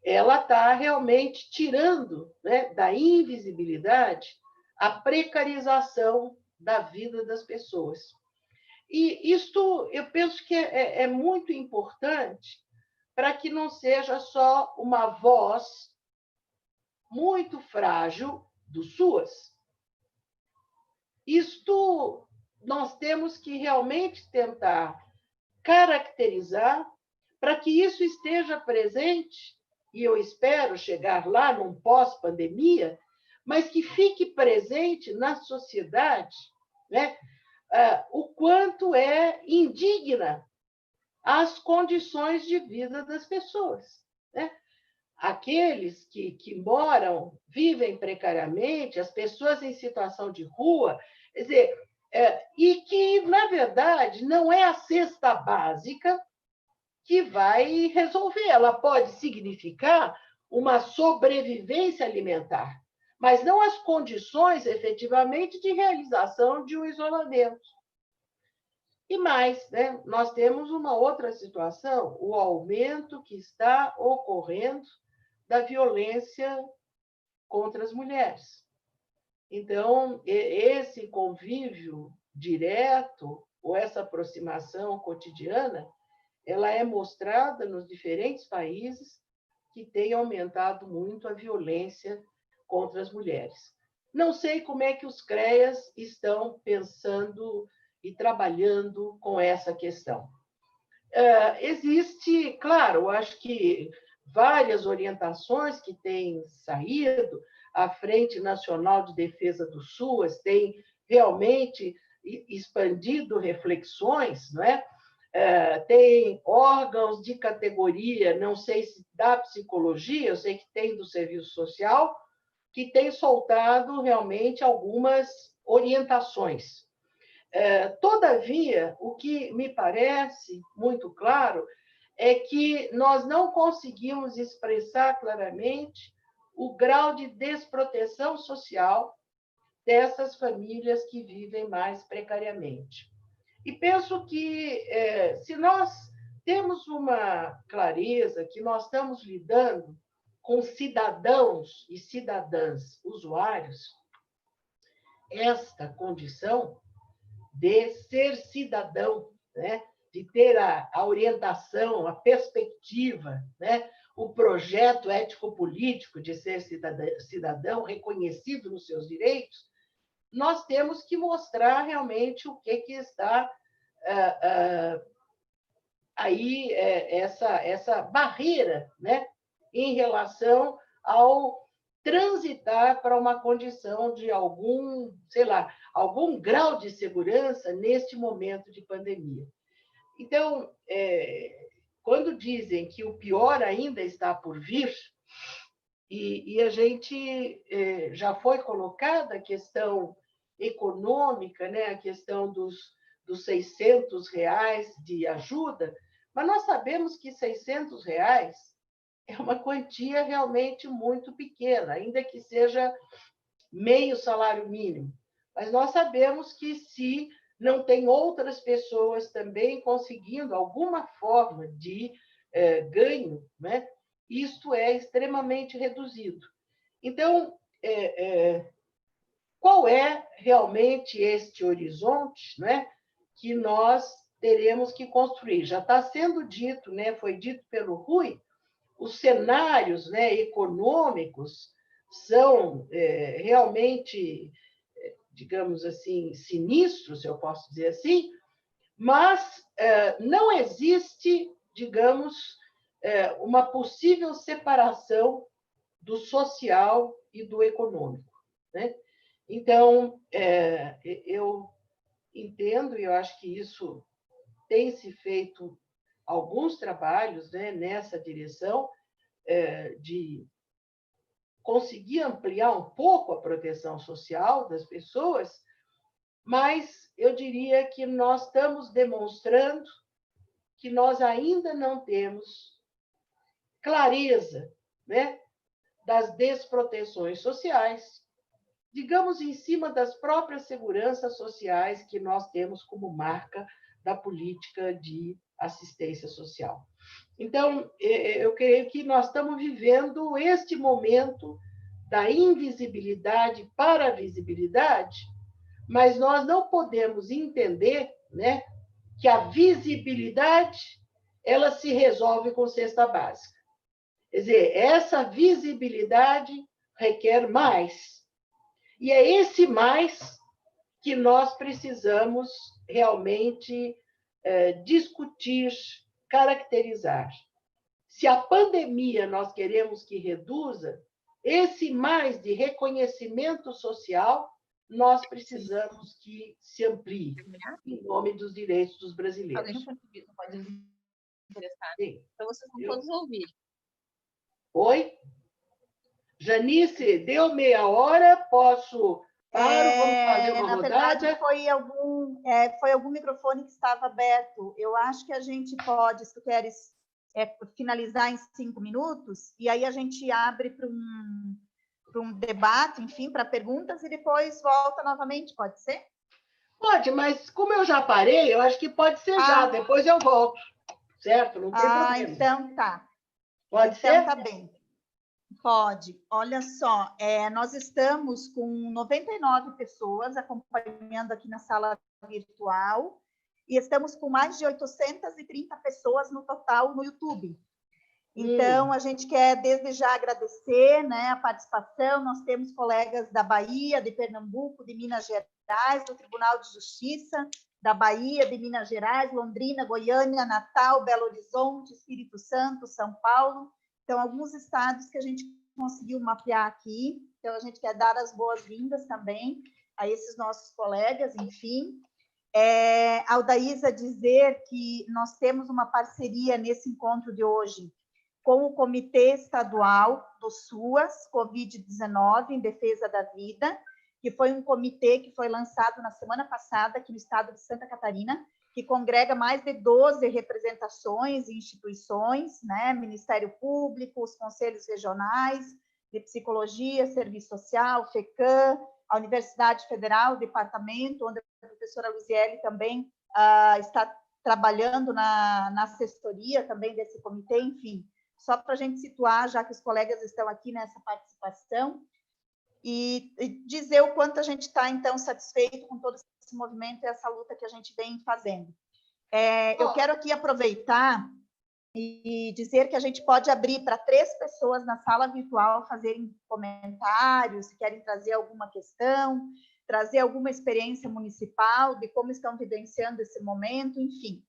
ela está realmente tirando, né, da invisibilidade a precarização da vida das pessoas. E isto, eu penso que é muito importante para que não seja só uma voz muito frágil do SUAS. Isto nós temos que realmente tentar caracterizar para que isso esteja presente, e eu espero chegar lá num pós-pandemia, mas que fique presente na sociedade, né, o quanto é indigna as condições de vida das pessoas. Né? Aqueles que moram, vivem precariamente, as pessoas em situação de rua, quer dizer, e que, na verdade, não é a cesta básica que vai resolver. Ela pode significar uma sobrevivência alimentar, mas não as condições, efetivamente, de realização de um isolamento. E mais, né, nós temos uma outra situação, o aumento que está ocorrendo da violência contra as mulheres. Então, esse convívio direto, ou essa aproximação cotidiana, ela é mostrada nos diferentes países que tem aumentado muito a violência contra as mulheres. Não sei como é que os CREAs estão pensando e trabalhando com essa questão. Existe, claro, acho que várias orientações que têm saído, a Frente Nacional de Defesa do SUAS tem realmente expandido reflexões, não é? Tem órgãos de categoria, não sei se da psicologia, eu sei que tem do serviço social, que tem soltado realmente algumas orientações. Todavia, o que me parece muito claro é que nós não conseguimos expressar claramente o grau de desproteção social dessas famílias que vivem mais precariamente. E penso que, se nós temos uma clareza que nós estamos lidando com cidadãos e cidadãs usuários, esta condição de ser cidadão, né, de ter a orientação, a perspectiva, né, o projeto ético-político de ser cidadão reconhecido nos seus direitos, nós temos que mostrar realmente o que está aí, essa barreira, né, em relação ao transitar para uma condição de algum, sei lá, algum grau de segurança neste momento de pandemia. Então, quando dizem que o pior ainda está por vir, e a gente já foi colocada a questão econômica, né, a questão dos R$ 600 de ajuda, mas nós sabemos que R$ 600 é uma quantia realmente muito pequena, ainda que seja meio salário mínimo. Mas nós sabemos que se não tem outras pessoas também conseguindo alguma forma de ganho, né, isto é extremamente reduzido. Então, qual é realmente este horizonte, né, que nós teremos que construir? Já está sendo dito, né, foi dito pelo Rui, os cenários, né, econômicos são realmente, digamos assim, sinistros, se eu posso dizer assim, mas não existe, digamos, uma possível separação do social e do econômico, né? Então, eu entendo, e eu acho que isso tem se feito alguns trabalhos, né, nessa direção, de conseguir ampliar um pouco a proteção social das pessoas, mas eu diria que nós estamos demonstrando que nós ainda não temos clareza, né, das desproteções sociais, digamos, em cima das próprias seguranças sociais que nós temos como marca da política de assistência social. Então, eu creio que nós estamos vivendo este momento da invisibilidade para a visibilidade, mas nós não podemos entender, né, que a visibilidade ela se resolve com cesta básica. Quer dizer, essa visibilidade requer mais. E é esse mais que nós precisamos realmente discutir, caracterizar. Se a pandemia nós queremos que reduza, esse mais de reconhecimento social nós precisamos que se amplie em nome dos direitos dos brasileiros. Alguém no português não pode interessar? Então vocês vão todos ouvir. Oi? Janice, deu meia hora, posso... vamos fazer uma na rodada? verdade, foi algum microfone que estava aberto. Eu acho que a gente pode, se tu queres, finalizar em 5 minutos, e aí a gente abre para um debate, enfim, para perguntas, e depois volta novamente, pode ser? Pode, mas como eu já parei, eu acho que pode ser já, depois eu volto, certo? Não tem problema. Então tá. Pode ser? Então tá bem. Pode. Olha só, nós estamos com 99 pessoas acompanhando aqui na sala virtual e estamos com mais de 830 pessoas no total no YouTube. Então, a gente quer desde já agradecer, né, a participação. Nós temos colegas da Bahia, de Pernambuco, de Minas Gerais, do Tribunal de Justiça, da Bahia, de Minas Gerais, Londrina, Goiânia, Natal, Belo Horizonte, Espírito Santo, São Paulo. Então, alguns estados que a gente conseguiu mapear aqui. Então, a gente quer dar as boas-vindas também a esses nossos colegas, enfim. A Aldaísa dizer que nós temos uma parceria nesse encontro de hoje com o Comitê Estadual do SUAS, Covid-19, em defesa da vida, que foi um comitê que foi lançado na semana passada aqui no estado de Santa Catarina, que congrega mais de 12 representações e instituições, né? Ministério Público, os conselhos regionais de psicologia, serviço social, FECAM, a Universidade Federal, o departamento, onde a professora Luziele também está trabalhando na assessoria também desse comitê, enfim, só para a gente situar, já que os colegas estão aqui nessa participação, e dizer o quanto a gente está, então, satisfeito com todo esse movimento e essa luta que a gente vem fazendo. Eu quero aqui aproveitar e dizer que a gente pode abrir para 3 pessoas na sala virtual fazerem comentários, se querem trazer alguma questão, trazer alguma experiência municipal de como estão vivenciando esse momento, enfim.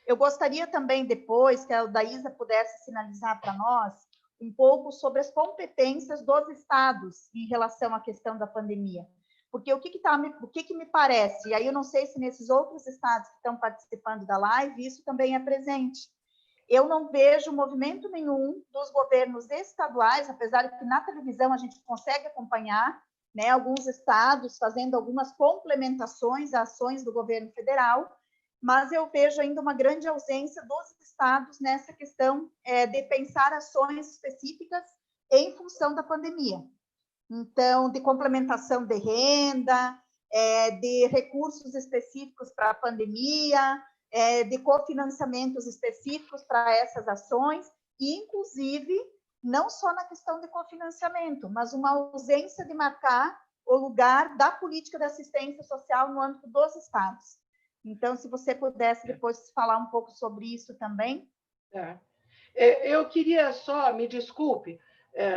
Eu gostaria também, depois, que a Aldaísa pudesse sinalizar para nós um pouco sobre as competências dos estados em relação à questão da pandemia. Porque o que me parece, e aí eu não sei se nesses outros estados que estão participando da live, isso também é presente. Eu não vejo movimento nenhum dos governos estaduais, apesar de que na televisão a gente consegue acompanhar, né, alguns estados fazendo algumas complementações a ações do governo federal, mas eu vejo ainda uma grande ausência dos estados nessa questão de pensar ações específicas em função da pandemia. Então, de complementação de renda, de recursos específicos para a pandemia, de cofinanciamentos específicos para essas ações, e, inclusive, não só na questão de cofinanciamento, mas uma ausência de marcar o lugar da política de assistência social no âmbito dos estados. Então, se você pudesse depois falar um pouco sobre isso também. Eu queria só, me desculpe,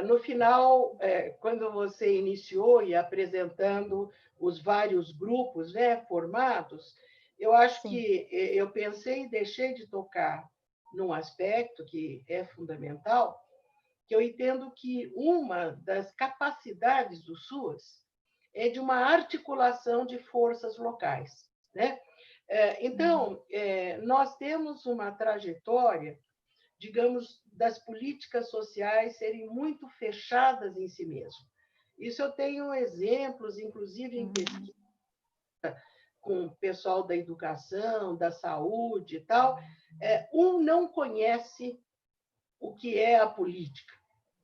no final, quando você iniciou e apresentando os vários grupos, né, formados, eu acho Sim. que eu pensei e deixei de tocar num aspecto que é fundamental, que eu entendo que uma das capacidades do SUAS é de uma articulação de forças locais, né? Então, nós temos uma trajetória, digamos, das políticas sociais serem muito fechadas em si mesmo. Isso eu tenho exemplos, inclusive em pesquisa com o pessoal da educação, da saúde e tal. Um não conhece o que é a política,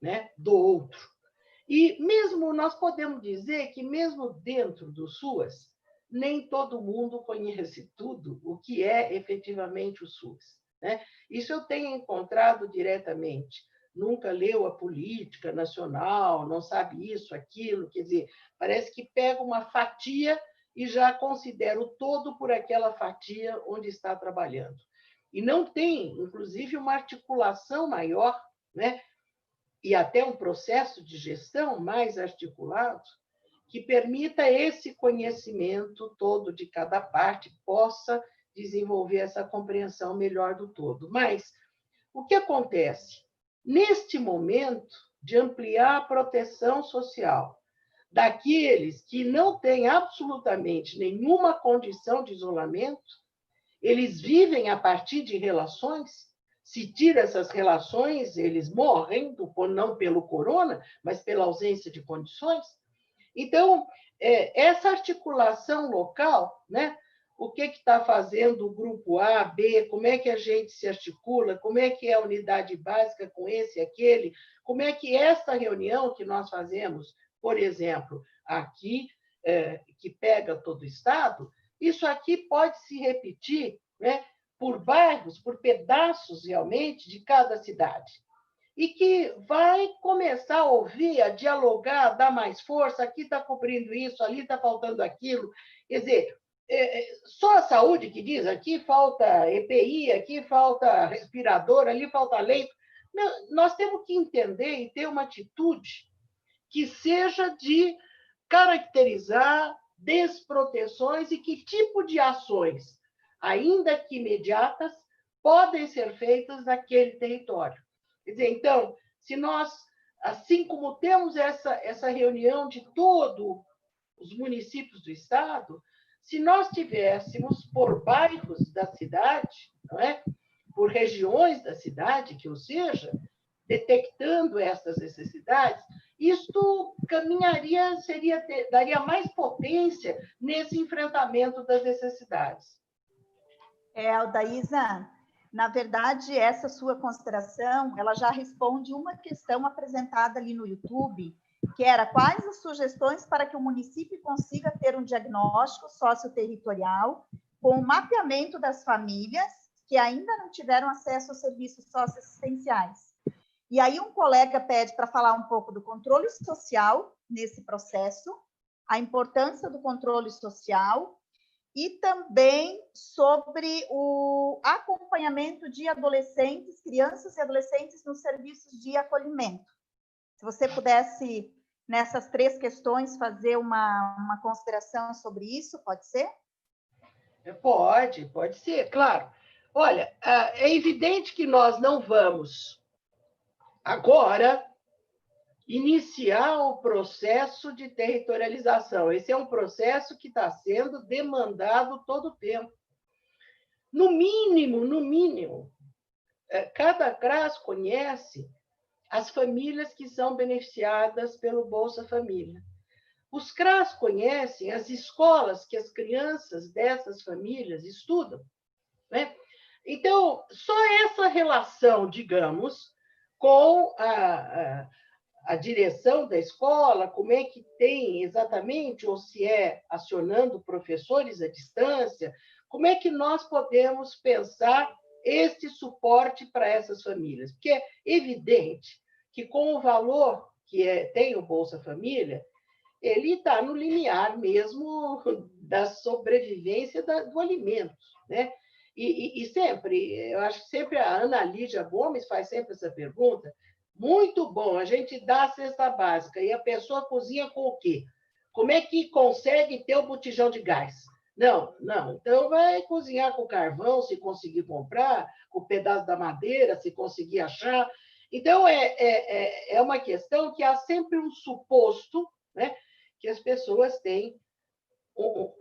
né, do outro. E mesmo nós podemos dizer que mesmo dentro do SUAS, nem todo mundo conhece tudo o que é efetivamente o SUAS, né? Isso eu tenho encontrado diretamente. Nunca leu a política nacional, não sabe isso, aquilo, quer dizer, parece que pega uma fatia e já considera o todo por aquela fatia onde está trabalhando. E não tem, inclusive, uma articulação maior, né? E até um processo de gestão mais articulado que permita esse conhecimento todo de cada parte, possa desenvolver essa compreensão melhor do todo. Mas o que acontece? Neste momento de ampliar a proteção social daqueles que não têm absolutamente nenhuma condição de isolamento, eles vivem a partir de relações. Se tira essas relações, eles morrem, não pelo corona, mas pela ausência de condições. Então, essa articulação local, né? O que está fazendo o grupo A, B, como é que a gente se articula, como é que é a unidade básica com esse e aquele, como é que esta reunião que nós fazemos, por exemplo, aqui, que pega todo o Estado, isso aqui pode se repetir, né, por bairros, por pedaços realmente de cada cidade. E que vai começar a ouvir, a dialogar, a dar mais força, aqui está cobrindo isso, ali está faltando aquilo. Quer dizer, só a saúde que diz, aqui falta EPI, aqui falta respirador, ali falta leito. Não, nós temos que entender e ter uma atitude que seja de caracterizar desproteções e que tipo de ações, ainda que imediatas, podem ser feitas naquele território. Quer dizer, então, se nós, assim como temos essa reunião de todos os municípios do Estado, se nós tivéssemos por bairros da cidade, não é? Por regiões da cidade, que ou seja, detectando essas necessidades, isto caminharia, daria mais potência nesse enfrentamento das necessidades. Aldaísa, na verdade, essa sua consideração, ela já responde uma questão apresentada ali no YouTube, que era quais as sugestões para que o município consiga ter um diagnóstico socioterritorial com o mapeamento das famílias que ainda não tiveram acesso aos serviços socioassistenciais. E aí um colega pede para falar um pouco do controle social nesse processo, a importância do controle social e também sobre o acompanhamento de adolescentes, crianças e adolescentes nos serviços de acolhimento. Se você pudesse, nessas 3 questões, fazer uma consideração sobre isso, pode ser? Pode ser, claro. Olha, é evidente que nós não vamos Agora, iniciar o processo de territorialização. Esse é um processo que está sendo demandado todo o tempo. No mínimo, cada CRAS conhece as famílias que são beneficiadas pelo Bolsa Família. Os CRAS conhecem as escolas que as crianças dessas famílias estudam, né? Então, só essa relação, digamos, com a direção da escola, como é que tem exatamente, ou se é acionando professores à distância, como é que nós podemos pensar este suporte para essas famílias? Porque é evidente que, com o valor que tem o Bolsa Família, ele está no limiar mesmo da sobrevivência do alimento, né? E sempre, eu acho que sempre a Ana Lídia Gomes faz sempre essa pergunta. Muito bom, a gente dá a cesta básica e a pessoa cozinha com o quê? Como é que consegue ter o botijão de gás? Não. Então vai cozinhar com carvão, se conseguir comprar, com o pedaço da madeira, se conseguir achar. Então, é uma questão que há sempre um suposto, né, que as pessoas têm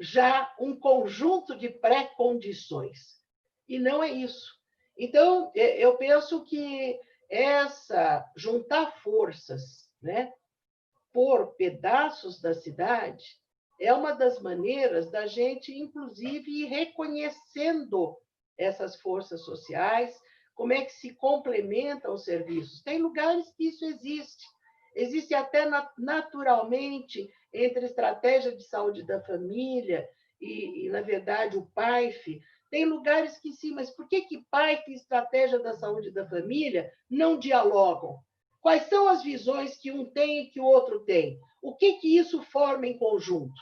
já um conjunto de pré-condições. E não é isso. Então, eu penso que juntar forças, né, por pedaços da cidade é uma das maneiras da gente, inclusive, ir reconhecendo essas forças sociais, como é que se complementam os serviços. Tem lugares que isso existe. Existe até naturalmente entre a estratégia de saúde da família e na verdade, o PAIF. Tem lugares que sim, mas por que PAIF e estratégia da saúde da família não dialogam? Quais são as visões que um tem e que o outro tem? O que isso forma em conjunto?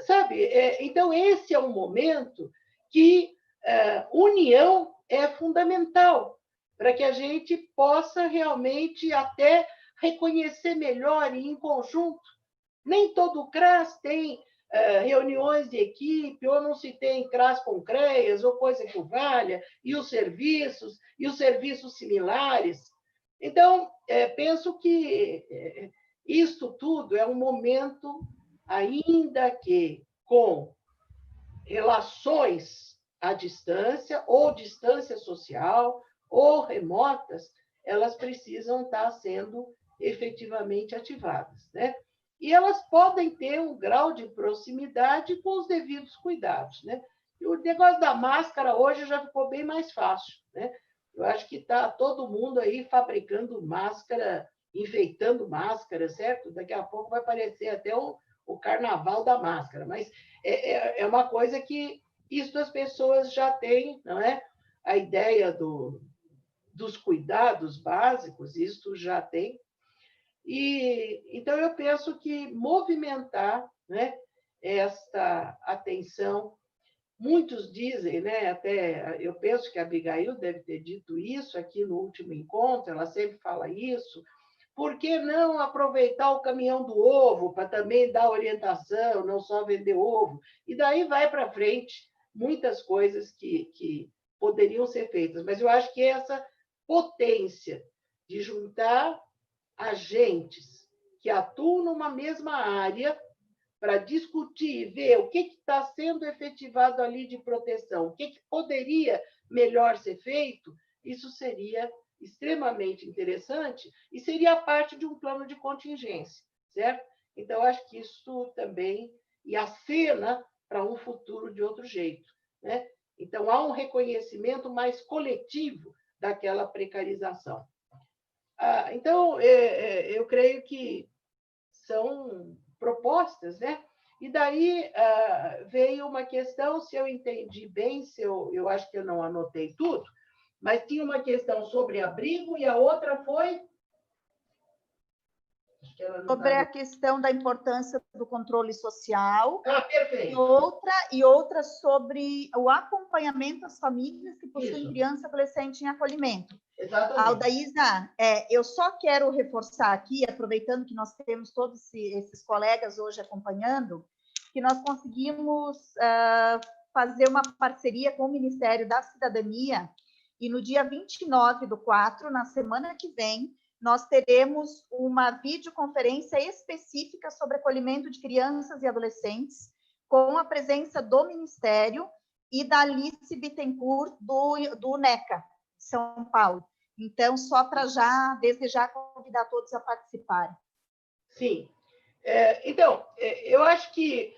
Sabe? Então, esse é um momento que união é fundamental para que a gente possa realmente até reconhecer melhor e em conjunto. Nem todo CRAS tem reuniões de equipe, ou não se tem CRAS com CREAS, ou coisa que o valha, e os serviços similares. Então, penso que isto tudo é um momento, ainda que com relações à distância, ou distância social, ou remotas, elas precisam estar sendo efetivamente ativadas, né? E elas podem ter um grau de proximidade com os devidos cuidados, né? E o negócio da máscara hoje já ficou bem mais fácil, né? Eu acho que está todo mundo aí fabricando máscara, enfeitando máscara, certo? Daqui a pouco vai aparecer até o carnaval da máscara, mas é uma coisa que isso as pessoas já têm, não é? A ideia dos cuidados básicos, isso já tem. Então, eu penso que movimentar, né, esta atenção, muitos dizem, né, até eu penso que a Abigail deve ter dito isso aqui no último encontro, ela sempre fala isso, por que não aproveitar o caminhão do ovo para também dar orientação, não só vender ovo? E daí vai para frente muitas coisas que poderiam ser feitas, mas eu acho que essa potência de juntar agentes que atuam numa mesma área para discutir e ver o que está sendo efetivado ali de proteção, o que poderia melhor ser feito, isso seria extremamente interessante e seria parte de um plano de contingência, certo? Então, acho que isso também e acena para um futuro de outro jeito, né? Então, há um reconhecimento mais coletivo daquela precarização. Então, eu creio que são propostas, né? E daí veio uma questão, se eu entendi bem, eu acho que eu não anotei tudo, mas tinha uma questão sobre abrigo e a outra foi... Sobre a questão da importância do controle social. Perfeito. E outra sobre o acompanhamento às famílias que possuem criança e adolescente em acolhimento. Exatamente. Aldaísa, eu só quero reforçar aqui, aproveitando que nós temos todos esses colegas hoje acompanhando, que nós conseguimos fazer uma parceria com o Ministério da Cidadania e no dia 29/4, na semana que vem, nós teremos uma videoconferência específica sobre acolhimento de crianças e adolescentes, com a presença do Ministério e da Alice Bittencourt, do NECA, São Paulo. Então, só para desde já, convidar todos a participarem. Sim. Então, eu acho que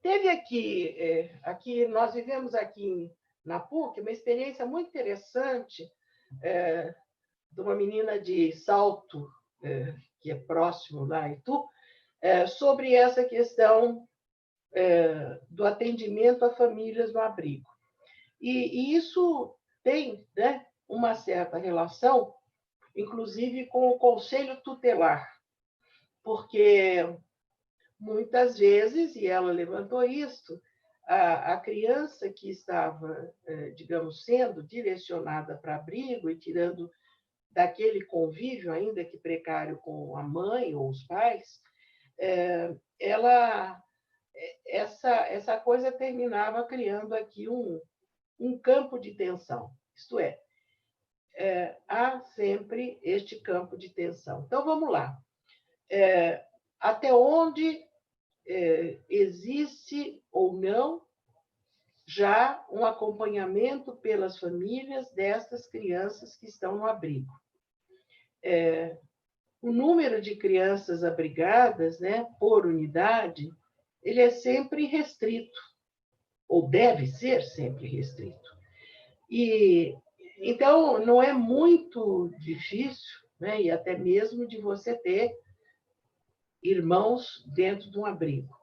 teve aqui nós vivemos aqui na PUC uma experiência muito interessante de uma menina de Salto, que é próximo lá em Itu, sobre essa questão do atendimento a famílias no abrigo. E isso tem, né, uma certa relação, inclusive, com o conselho tutelar, porque muitas vezes, e ela levantou isso, a criança que estava, digamos, sendo direcionada para abrigo e tirando daquele convívio, ainda que precário, com a mãe ou os pais, essa coisa terminava criando aqui um campo de tensão. Isto é, há sempre este campo de tensão. Então, vamos lá. Até onde existe ou não já um acompanhamento pelas famílias destas crianças que estão no abrigo. O número de crianças abrigadas, né, por unidade, ele é sempre restrito, ou deve ser sempre restrito. E então não é muito difícil, né, e até mesmo de você ter irmãos dentro de um abrigo.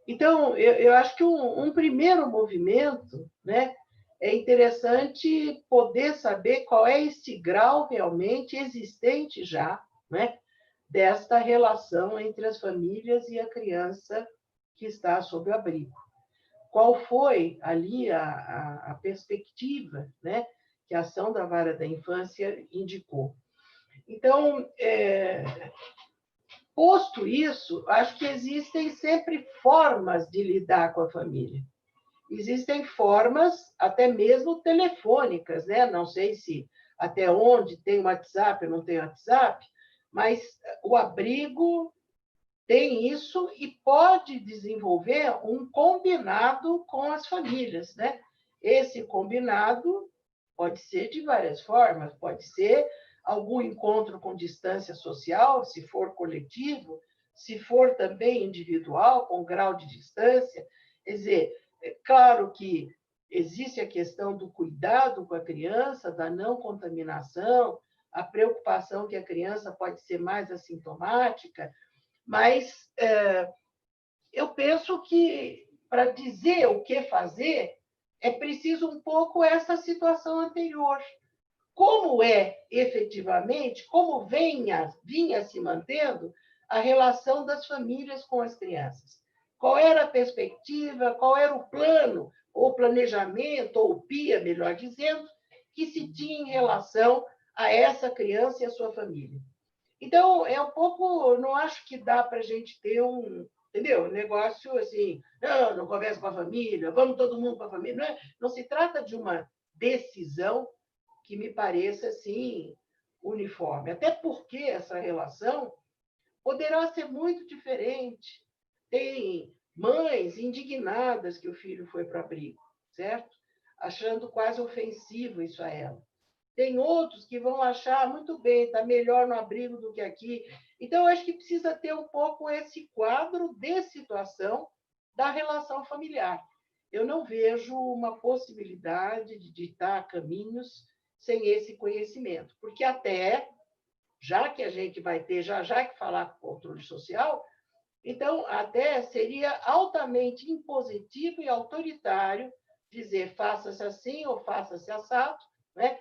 Então, eu acho que um primeiro movimento, né, é interessante poder saber qual é esse grau realmente existente já, né, desta relação entre as famílias e a criança que está sob o abrigo. Qual foi ali a perspectiva, né, que a ação da Vara da Infância indicou. Então, posto isso, acho que existem sempre formas de lidar com a família. Existem formas até mesmo telefônicas, né? Não sei se até onde tem WhatsApp ou não tem WhatsApp, mas o abrigo tem isso e pode desenvolver um combinado com as famílias, né? Esse combinado pode ser de várias formas, pode ser algum encontro com distância social, se for coletivo, se for também individual, com grau de distância. Quer dizer, é claro que existe a questão do cuidado com a criança, da não contaminação, a preocupação que a criança pode ser mais assintomática, mas eu penso que, para dizer o que fazer, é preciso um pouco essa situação anterior. Como efetivamente, como vinha se mantendo a relação das famílias com as crianças? Qual era a perspectiva, qual era o plano, ou planejamento, ou PIA, melhor dizendo, que se tinha em relação a essa criança e a sua família? Então, é um pouco, não acho que dá para a gente ter entendeu? Negócio assim, não conversa com a família, vamos todo mundo com a família. Não se trata de uma decisão que me pareça assim uniforme. Até porque essa relação poderá ser muito diferente. Tem mães indignadas que o filho foi para o abrigo, certo? Achando quase ofensivo isso a ela. Tem outros que vão achar, muito bem, está melhor no abrigo do que aqui. Então, eu acho que precisa ter um pouco esse quadro de situação da relação familiar. Eu não vejo uma possibilidade de ditar caminhos sem esse conhecimento, porque até, já que a gente vai ter, já que falar com controle social, então, até seria altamente impositivo e autoritário dizer faça-se assim ou faça-se assado, né?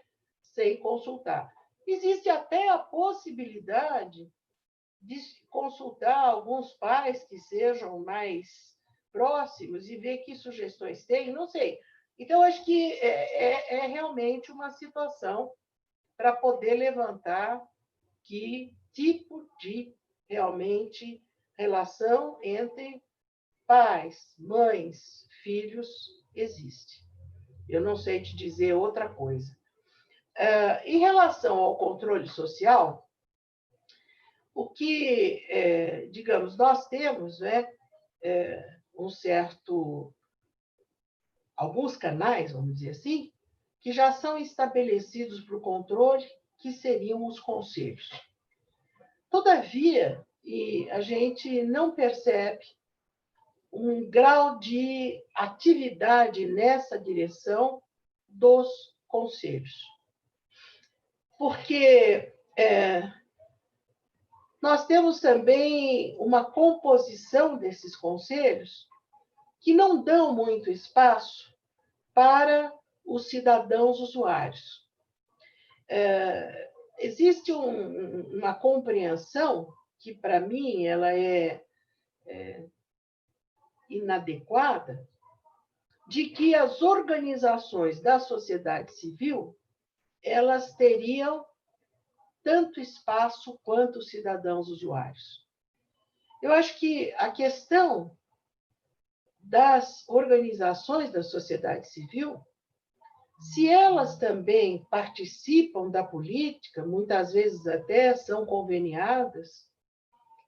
Sem consultar. Existe até a possibilidade de consultar alguns pais que sejam mais próximos e ver que sugestões têm, não sei. Então, acho que é realmente uma situação para poder levantar que tipo de, realmente, relação entre pais, mães, filhos existe. Eu não sei te dizer outra coisa. Em relação ao controle social, o que, digamos, nós temos, né, alguns canais, vamos dizer assim, que já são estabelecidos para o controle, que seriam os conselhos. Todavia, a gente não percebe um grau de atividade nessa direção dos conselhos. Porque nós temos também uma composição desses conselhos que não dão muito espaço para os cidadãos usuários. Existe uma compreensão que, para mim, ela é inadequada, de que as organizações da sociedade civil elas teriam tanto espaço quanto os cidadãos usuários. Eu acho que a questão das organizações da sociedade civil, se elas também participam da política, muitas vezes até são conveniadas,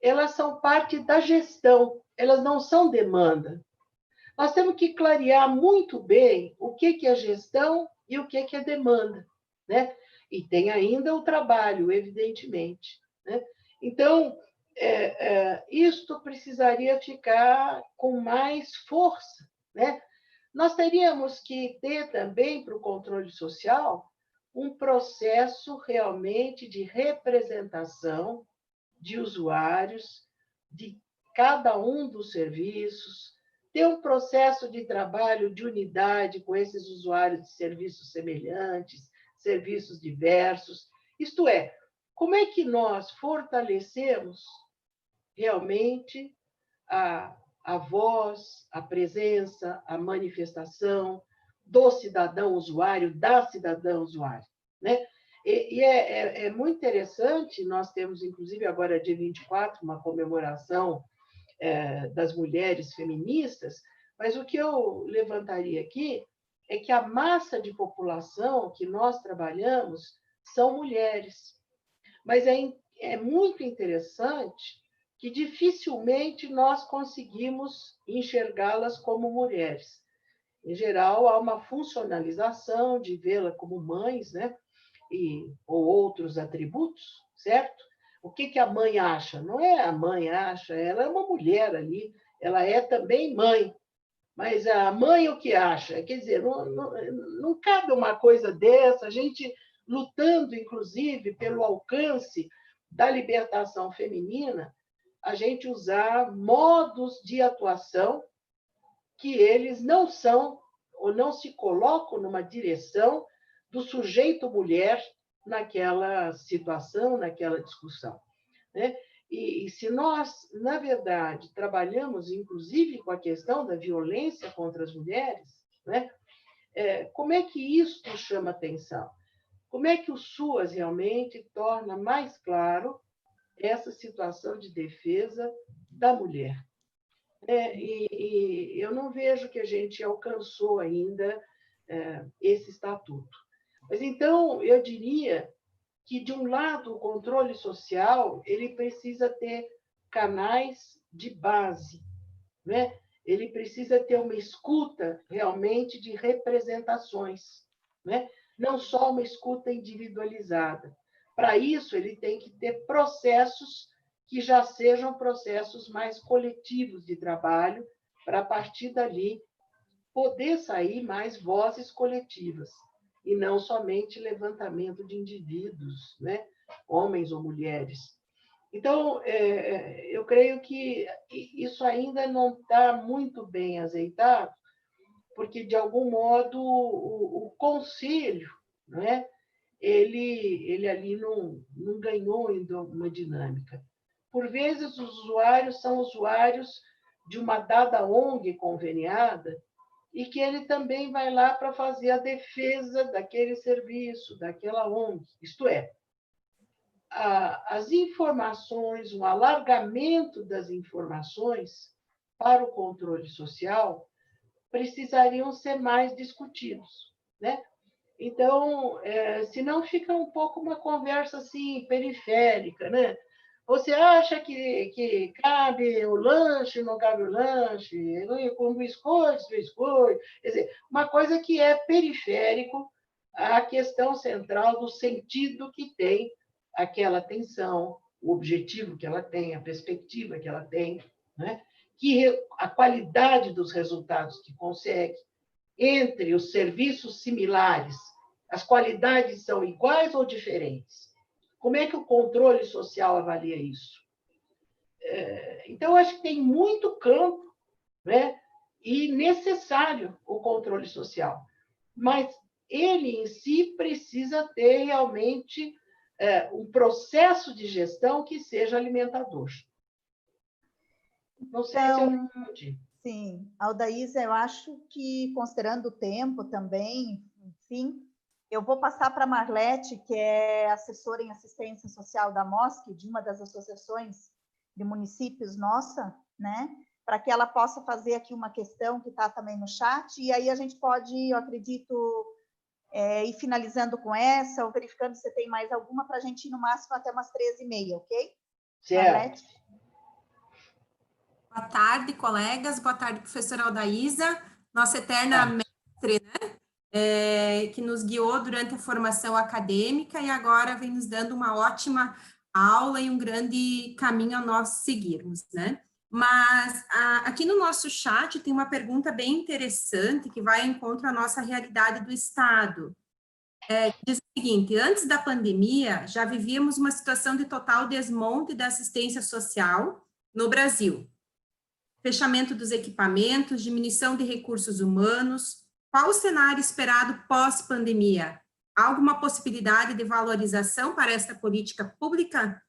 elas são parte da gestão, elas não são demanda. Nós temos que clarear muito bem o que é gestão e o que é demanda, né? E tem ainda o trabalho, evidentemente, né? Então, isto precisaria ficar com mais força, né? Nós teríamos que ter também, para o controle social, um processo realmente de representação de usuários de cada um dos serviços, ter um processo de trabalho de unidade com esses usuários de serviços semelhantes, serviços diversos. Isto é, como é que nós fortalecemos realmente a voz, a presença, a manifestação do cidadão usuário, da cidadã usuária, né? E é muito interessante, nós temos, inclusive, agora, dia 24, uma comemoração das mulheres feministas, mas o que eu levantaria aqui é que a massa de população que nós trabalhamos são mulheres. Mas é muito interessante que dificilmente nós conseguimos enxergá-las como mulheres. Em geral, há uma funcionalização de vê-la como mães, né? Ou outros atributos, certo? O que a mãe acha? Não é a mãe acha, ela é uma mulher ali, ela é também mãe. Mas a mãe o que acha? Quer dizer, não cabe uma coisa dessa, a gente lutando, inclusive, pelo alcance da libertação feminina, a gente usar modos de atuação que eles não são ou não se colocam numa direção do sujeito mulher naquela situação, naquela discussão, né? E se nós, na verdade, trabalhamos, inclusive, com a questão da violência contra as mulheres, né? Como é que isso chama atenção? Como é que o SUAS realmente torna mais claro essa situação de defesa da mulher? E eu não vejo que a gente alcançou ainda esse estatuto. Mas, então, eu diria que, de um lado, o controle social ele precisa ter canais de base, né? Ele precisa ter uma escuta realmente de representações, né? Não só uma escuta individualizada. Para isso, ele tem que ter processos que já sejam processos mais coletivos de trabalho, para, a partir dali, poder sair mais vozes coletivas, e não somente levantamento de indivíduos, né? Homens ou mulheres. Então, eu creio que isso ainda não está muito bem azeitado, porque, de algum modo, o conselho, né? ele ali não ganhou ainda uma dinâmica. Por vezes, os usuários são usuários de uma dada ONG conveniada, e que ele também vai lá para fazer a defesa daquele serviço, daquela ONG. Isto é, as informações, um alargamento das informações para o controle social precisariam ser mais discutidos, né? Então, senão fica um pouco uma conversa assim periférica, né? Você acha que cabe o lanche, não cabe o lanche, com biscoito, biscoito. Quer dizer, uma coisa que é periférico à questão central do sentido que tem aquela atenção, o objetivo que ela tem, a perspectiva que ela tem, né? Que a qualidade dos resultados que consegue entre os serviços similares, as qualidades são iguais ou diferentes? Como é que o controle social avalia isso? Então, eu acho que tem muito campo, né? E necessário o controle social. Mas ele em si precisa ter realmente um processo de gestão que seja alimentador. Não sei se eu respondi. Sim, Aldaísa, eu acho que, considerando o tempo também, enfim, eu vou passar para a Marlete, que é assessora em assistência social da MOSC, de uma das associações de municípios nossa, né? Para que ela possa fazer aqui uma questão que está também no chat, e aí a gente pode, eu acredito, ir finalizando com essa, ou verificando se tem mais alguma, para a gente ir no máximo até umas 13h30, ok? Certo. Marlete? Boa tarde, colegas. Boa tarde, professora Aldaísa, nossa eterna mestre, né? Que nos guiou durante a formação acadêmica e agora vem nos dando uma ótima aula e um grande caminho a nós seguirmos, né? Mas aqui no nosso chat tem uma pergunta bem interessante que vai ao encontro à nossa realidade do Estado. Diz o seguinte: antes da pandemia, já vivíamos uma situação de total desmonte da assistência social no Brasil. Fechamento dos equipamentos, diminuição de recursos humanos. Qual o cenário esperado pós-pandemia? Há alguma possibilidade de valorização para esta política pública?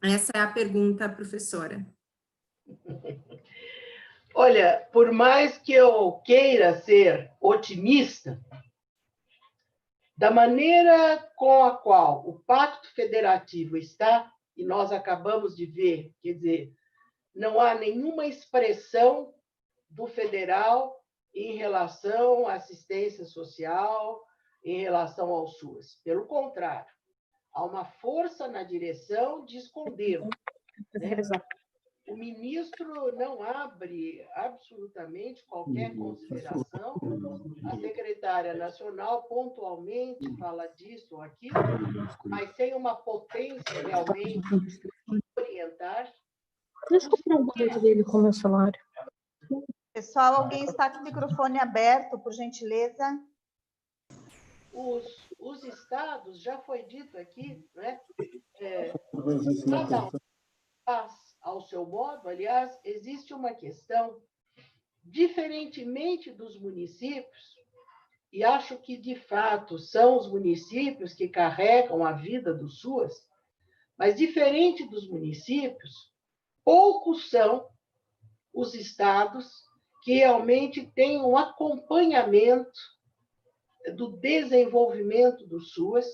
Essa é a pergunta, professora. Olha, por mais que eu queira ser otimista, da maneira com a qual o Pacto Federativo está, e nós acabamos de ver, quer dizer, não há nenhuma expressão do federal em relação à assistência social, em relação ao SUS. Pelo contrário, há uma força na direção de escondê-lo, né? O ministro não abre absolutamente qualquer consideração. A secretária nacional pontualmente fala disso ou aquilo, mas sem uma potência realmente de orientar. Deixa eu tirar o boleto dele com o meu salário. Pessoal, alguém está com o microfone aberto, por gentileza? Os estados, já foi dito aqui, né? Cada um faz ao seu modo. Aliás, existe uma questão, diferentemente dos municípios, e acho que, de fato, são os municípios que carregam a vida do SUAS, mas, diferente dos municípios, poucos são os estados que realmente têm um acompanhamento do desenvolvimento do SUAS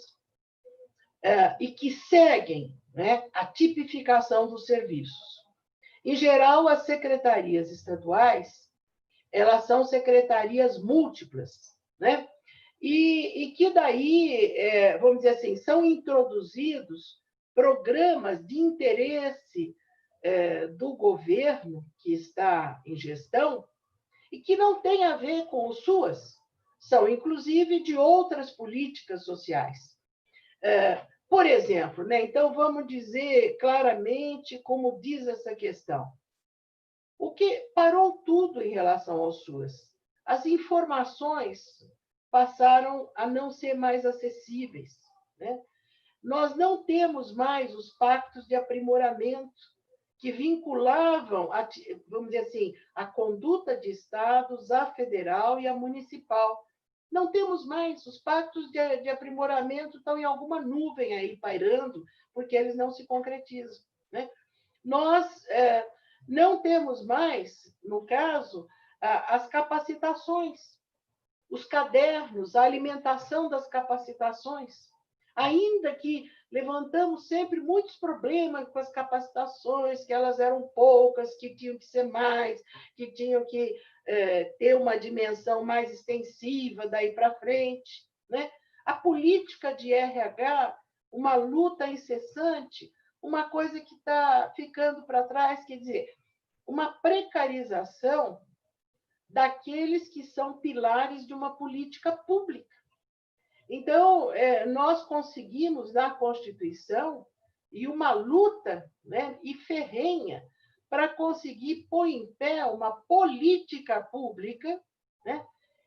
e que seguem, né, a tipificação dos serviços. Em geral, as secretarias estaduais, elas são secretarias múltiplas, né? E que daí, vamos dizer assim, são introduzidos programas de interesse do governo que está em gestão e que não tem a ver com o SUAS, são, inclusive, de outras políticas sociais. Por exemplo, né? Então, vamos dizer claramente como diz essa questão. O que parou tudo em relação ao SUAS? As informações passaram a não ser mais acessíveis, né? Nós não temos mais os pactos de aprimoramento que vinculavam, vamos dizer assim, a conduta de estados, a federal e a municipal. Não temos mais, os pactos de aprimoramento estão em alguma nuvem aí pairando, porque eles não se concretizam, né? Nós não temos mais, no caso, as capacitações, os cadernos, a alimentação das capacitações, ainda que levantamos sempre muitos problemas com as capacitações, que elas eram poucas, que tinham que ser mais, que tinham que ter uma dimensão mais extensiva daí para frente, né? A política de RH, uma luta incessante uma coisa que está ficando para trás, quer dizer, uma precarização daqueles que são pilares de uma política pública. Então, nós conseguimos, na Constituição, e uma luta, né, e ferrenha para conseguir pôr em pé uma política pública, né?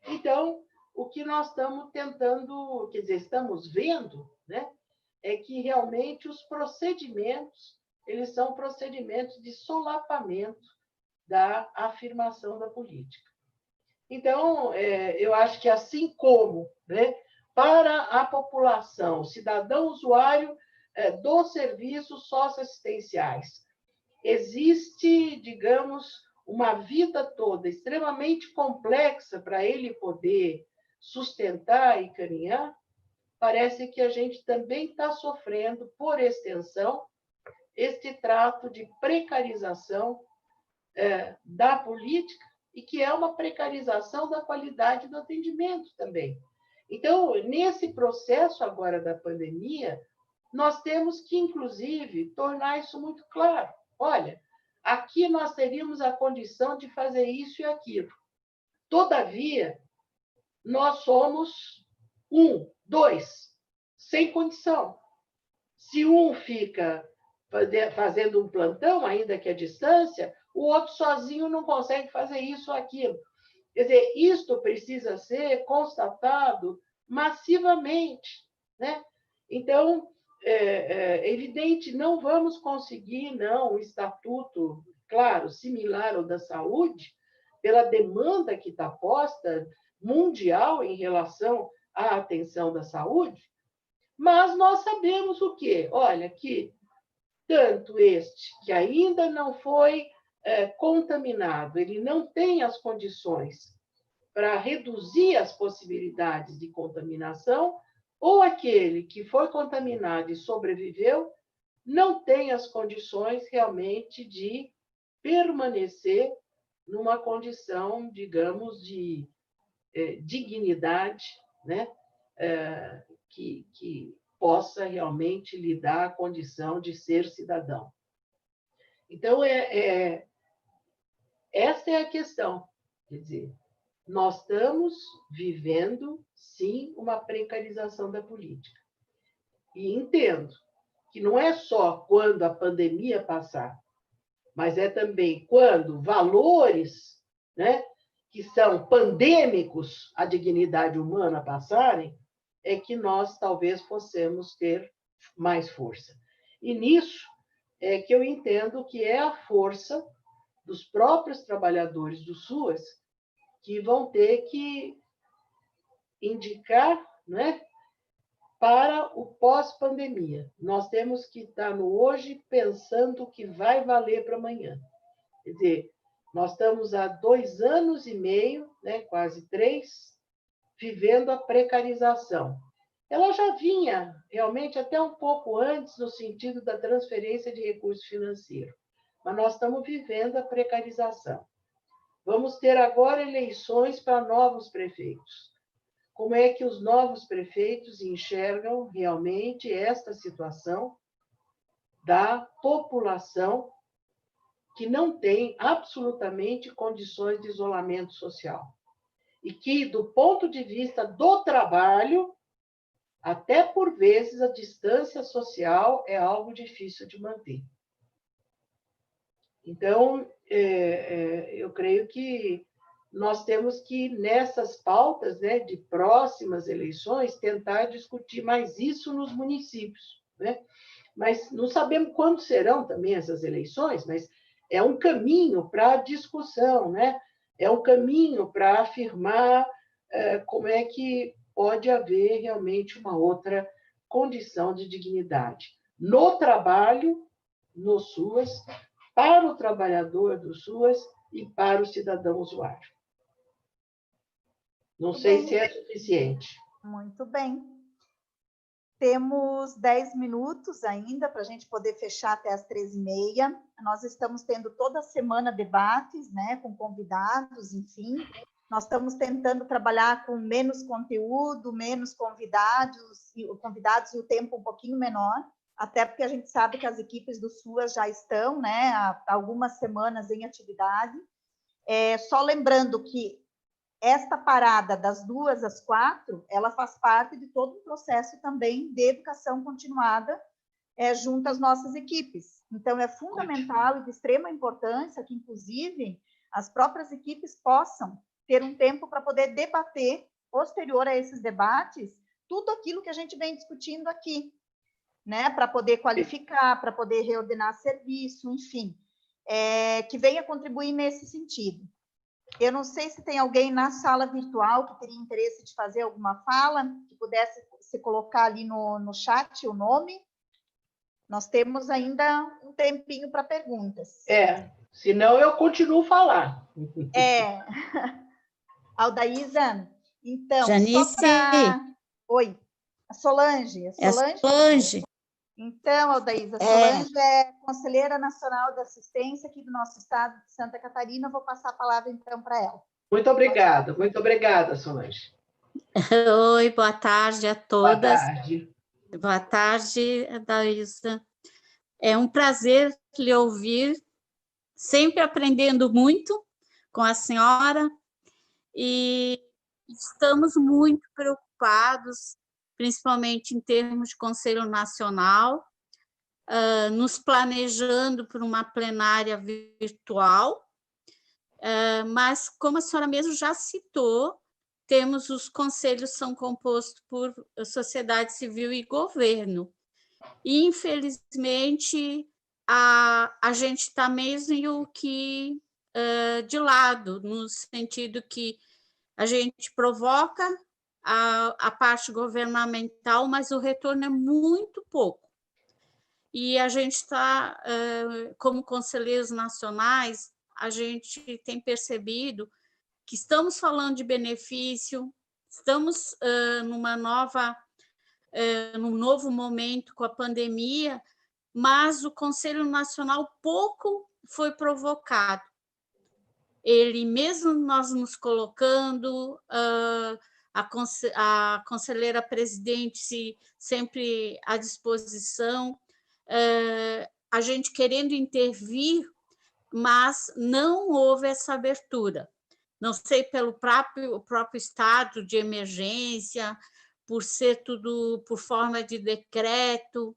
Então, o que nós estamos tentando, quer dizer, estamos vendo, né, é que realmente os procedimentos, eles são procedimentos de solapamento da afirmação da política. Então, eu acho que assim como, né, para a população, cidadão usuário dos serviços socioassistenciais, existe, digamos, uma vida toda extremamente complexa para ele poder sustentar e caminhar, parece que a gente também está sofrendo, por extensão, este trato de precarização da política e que é uma precarização da qualidade do atendimento também. Então, nesse processo agora da pandemia, nós temos que, inclusive, tornar isso muito claro. Olha, aqui nós teríamos a condição de fazer isso e aquilo. Todavia, nós somos 1, 2, sem condição. Se um fica fazendo um plantão, ainda que à distância, o outro sozinho não consegue fazer isso ou aquilo. Quer dizer, isto precisa ser constatado massivamente, né? Então, é evidente, não vamos conseguir, não, um estatuto, claro, similar ao da saúde, pela demanda que está posta mundial em relação à atenção da saúde, mas nós sabemos o quê? Olha, que tanto este que ainda não foi contaminado, ele não tem as condições para reduzir as possibilidades de contaminação, ou aquele que foi contaminado e sobreviveu, não tem as condições realmente de permanecer numa condição, digamos, de dignidade, né? Que possa realmente lhe dar a condição de ser cidadão. Então, essa é a questão. Quer dizer, nós estamos vivendo, sim, uma precarização da política. E entendo que não é só quando a pandemia passar, mas é também quando valores, né, que são pandêmicos à dignidade humana passarem, é que nós talvez possamos ter mais força. E nisso é que eu entendo que é a força dos próprios trabalhadores do SUAS que vão ter que indicar, né, para o pós-pandemia. Nós temos que estar no hoje pensando o que vai valer para amanhã. Quer dizer, nós estamos há 2 anos e meio, né, quase 3, vivendo a precarização. Ela já vinha realmente até um pouco antes no sentido da transferência de recursos financeiros, mas nós estamos vivendo a precarização. Vamos ter agora eleições para novos prefeitos. Como é que os novos prefeitos enxergam realmente esta situação da população que não tem absolutamente condições de isolamento social? E que, do ponto de vista do trabalho, até por vezes a distância social é algo difícil de manter. Então, eu creio que nós temos que, nessas pautas, né, de próximas eleições, tentar discutir mais isso nos municípios, né? Mas não sabemos quando serão também essas eleições, mas é um caminho para a discussão, né? É um caminho para afirmar como é que pode haver realmente uma outra condição de dignidade no trabalho, no SUAS, para o trabalhador do SUAS e para o cidadão usuário. Não sei se é suficiente. Muito bem. Temos 10 minutos ainda para a gente poder fechar até as 13h30. Nós estamos tendo toda semana debates, né, com convidados, enfim. Nós estamos tentando trabalhar com menos conteúdo, menos convidados e o tempo um pouquinho menor. até porque a gente sabe que as equipes do SUAS já estão, né, há algumas semanas em atividade. Só lembrando que esta parada das 2 às 4, ela faz parte de todo um processo também de educação continuada junto às nossas equipes. Então, é fundamental e de extrema importância que, inclusive, as próprias equipes possam ter um tempo para poder debater, posterior a esses debates, tudo aquilo que a gente vem discutindo aqui, né? Para poder qualificar, para poder reordenar serviço, enfim, que venha contribuir nesse sentido. Eu não sei se tem alguém na sala virtual que teria interesse de fazer alguma fala, que pudesse se colocar ali no chat o nome. Nós temos ainda um tempinho para perguntas. Senão eu continuo a falar. Aldaísa, então, Janice. só para... Oi, a Solange. Solange. Então, Aldaísa, Solange é conselheira nacional de assistência aqui do nosso estado de Santa Catarina. Vou passar a palavra, então, para ela. Muito obrigada, Solange. Oi, boa tarde a todas. Boa tarde, Aldaísa. É um prazer lhe ouvir, sempre aprendendo muito com a senhora, e estamos muito preocupados, principalmente em termos de Conselho Nacional, nos planejando por uma plenária virtual, mas, como a senhora mesmo já citou, temos os conselhos são compostos por sociedade civil e governo. E, infelizmente, a gente está meio que de lado, no sentido que a gente provoca a parte governamental, mas o retorno é muito pouco. E a gente está, como conselheiros nacionais, a gente tem percebido que estamos falando de benefício, estamos num novo momento com a pandemia, mas o Conselho Nacional pouco foi provocado. Ele, mesmo nós nos colocando, a conselheira presidente sempre à disposição, a gente querendo intervir, mas não houve essa abertura. Não sei, pelo próprio estado de emergência, por ser tudo por forma de decreto.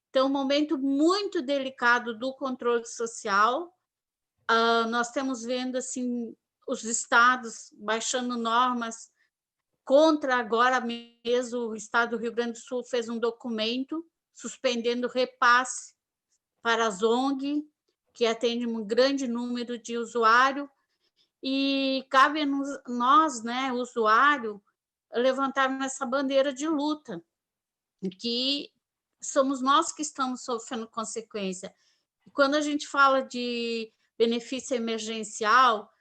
Então, um momento muito delicado do controle social. Nós estamos vendo assim, os estados baixando normas contra, agora mesmo, o estado do Rio Grande do Sul fez um documento suspendendo repasse para as ONG, que atende um grande número de usuários, e cabe a nós, né, usuário, levantarmos essa bandeira de luta, que somos nós que estamos sofrendo consequência. E quando a gente fala de benefício emergencial,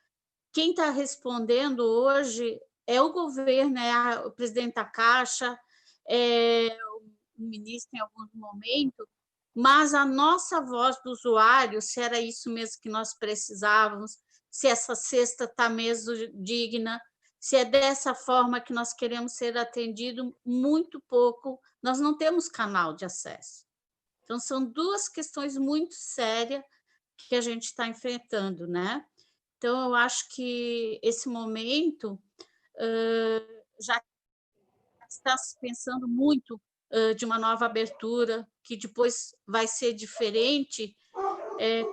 quem está respondendo hoje é o governo, é o presidente da Caixa, é o ministro em algum momento, mas a nossa voz do usuário, se era isso mesmo que nós precisávamos, se essa cesta está mesmo digna, se é dessa forma que nós queremos ser atendidos, muito pouco, nós não temos canal de acesso. Então, são duas questões muito sérias que a gente está enfrentando, né? Então, eu acho que esse momento já está se pensando muito de uma nova abertura, que depois vai ser diferente.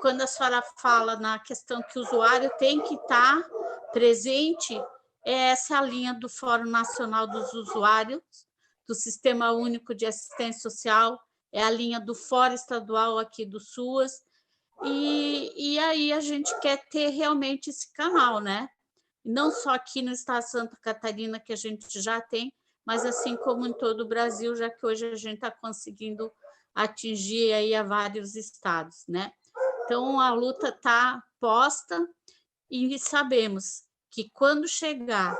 Quando a senhora fala na questão que o usuário tem que estar presente, essa é a linha do Fórum Nacional dos Usuários, do Sistema Único de Assistência Social, é a linha do Fórum Estadual aqui do SUAS, e aí a gente quer ter realmente esse canal, né? Não só aqui no estado de Santa Catarina, que a gente já tem, mas assim como em todo o Brasil, já que hoje a gente está conseguindo atingir aí a vários estados, né? Então, a luta está posta e sabemos que quando chegar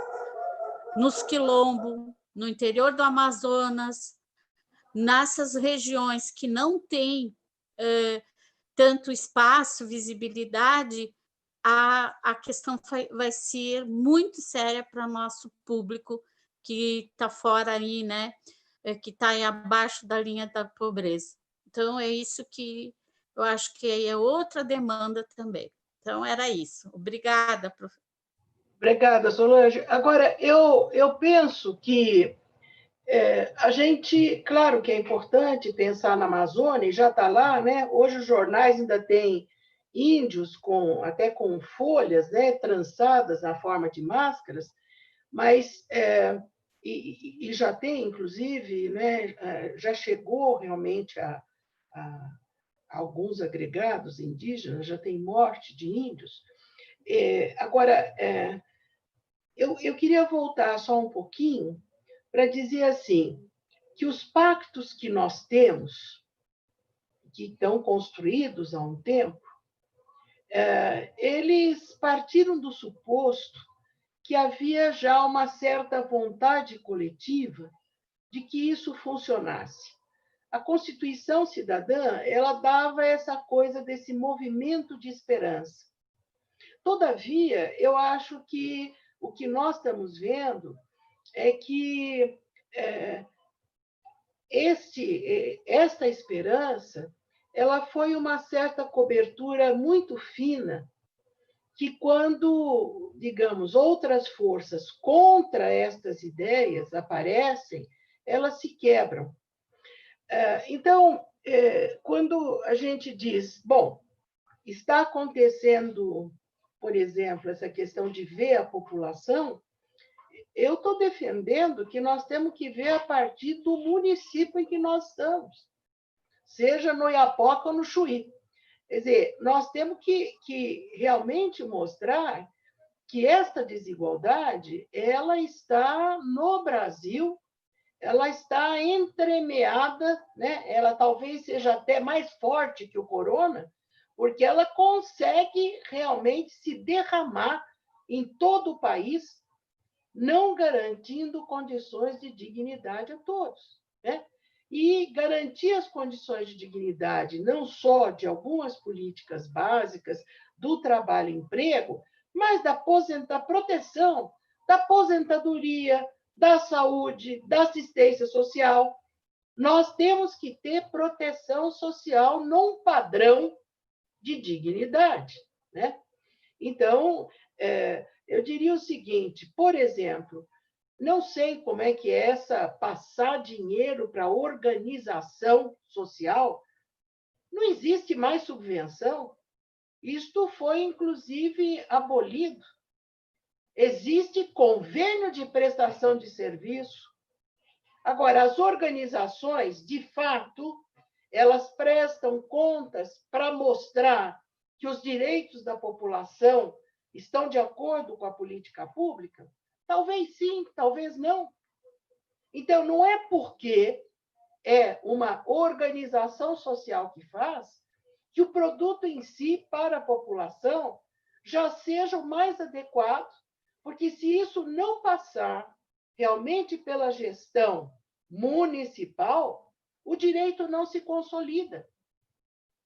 nos quilombos, no interior do Amazonas, nessas regiões que não têm tanto espaço, visibilidade, a questão vai ser muito séria para nosso público que está fora aí, né? Que está abaixo da linha da pobreza. Então, é isso que eu acho que é outra demanda também. Então, era isso. Obrigada, professora. Obrigada, Solange. Agora, eu penso que a gente, claro que é importante pensar na Amazônia, já está lá, né? Hoje os jornais ainda têm índios até com folhas, né, trançadas na forma de máscaras, mas e já tem, inclusive, né, já chegou realmente a alguns agregados indígenas, já tem morte de índios. Agora, eu queria voltar só um pouquinho para dizer assim, que os pactos que nós temos, que estão construídos há um tempo, eles partiram do suposto que havia já uma certa vontade coletiva de que isso funcionasse. A Constituição Cidadã, ela dava essa coisa desse movimento de esperança. Todavia, eu acho que o que nós estamos vendo é que esta esperança, ela foi uma certa cobertura muito fina, que quando, digamos, outras forças contra estas ideias aparecem, elas se quebram. Então, quando a gente diz, bom, está acontecendo, por exemplo, essa questão de ver a população, eu estou defendendo que nós temos que ver a partir do município em que nós estamos, seja no Oiapoque ou no Chuí. Quer dizer, nós temos que realmente mostrar que esta desigualdade ela está no Brasil, ela está entremeada, né? Ela talvez seja até mais forte que o corona, porque ela consegue realmente se derramar em todo o país, não garantindo condições de dignidade a todos, né? E garantir as condições de dignidade, não só de algumas políticas básicas, do trabalho e emprego, mas da proteção, da aposentadoria, da saúde, da assistência social. Nós temos que ter proteção social num padrão de dignidade, né? Então, eu diria o seguinte, por exemplo, não sei como é que é essa passar dinheiro para organização social, não existe mais subvenção, isto foi, inclusive, abolido. Existe convênio de prestação de serviço. Agora, as organizações, de fato, elas prestam contas para mostrar que os direitos da população estão de acordo com a política pública? Talvez sim, talvez não. Então, não é porque é uma organização social que faz que o produto em si, para a população, já seja o mais adequado, porque se isso não passar realmente pela gestão municipal, o direito não se consolida,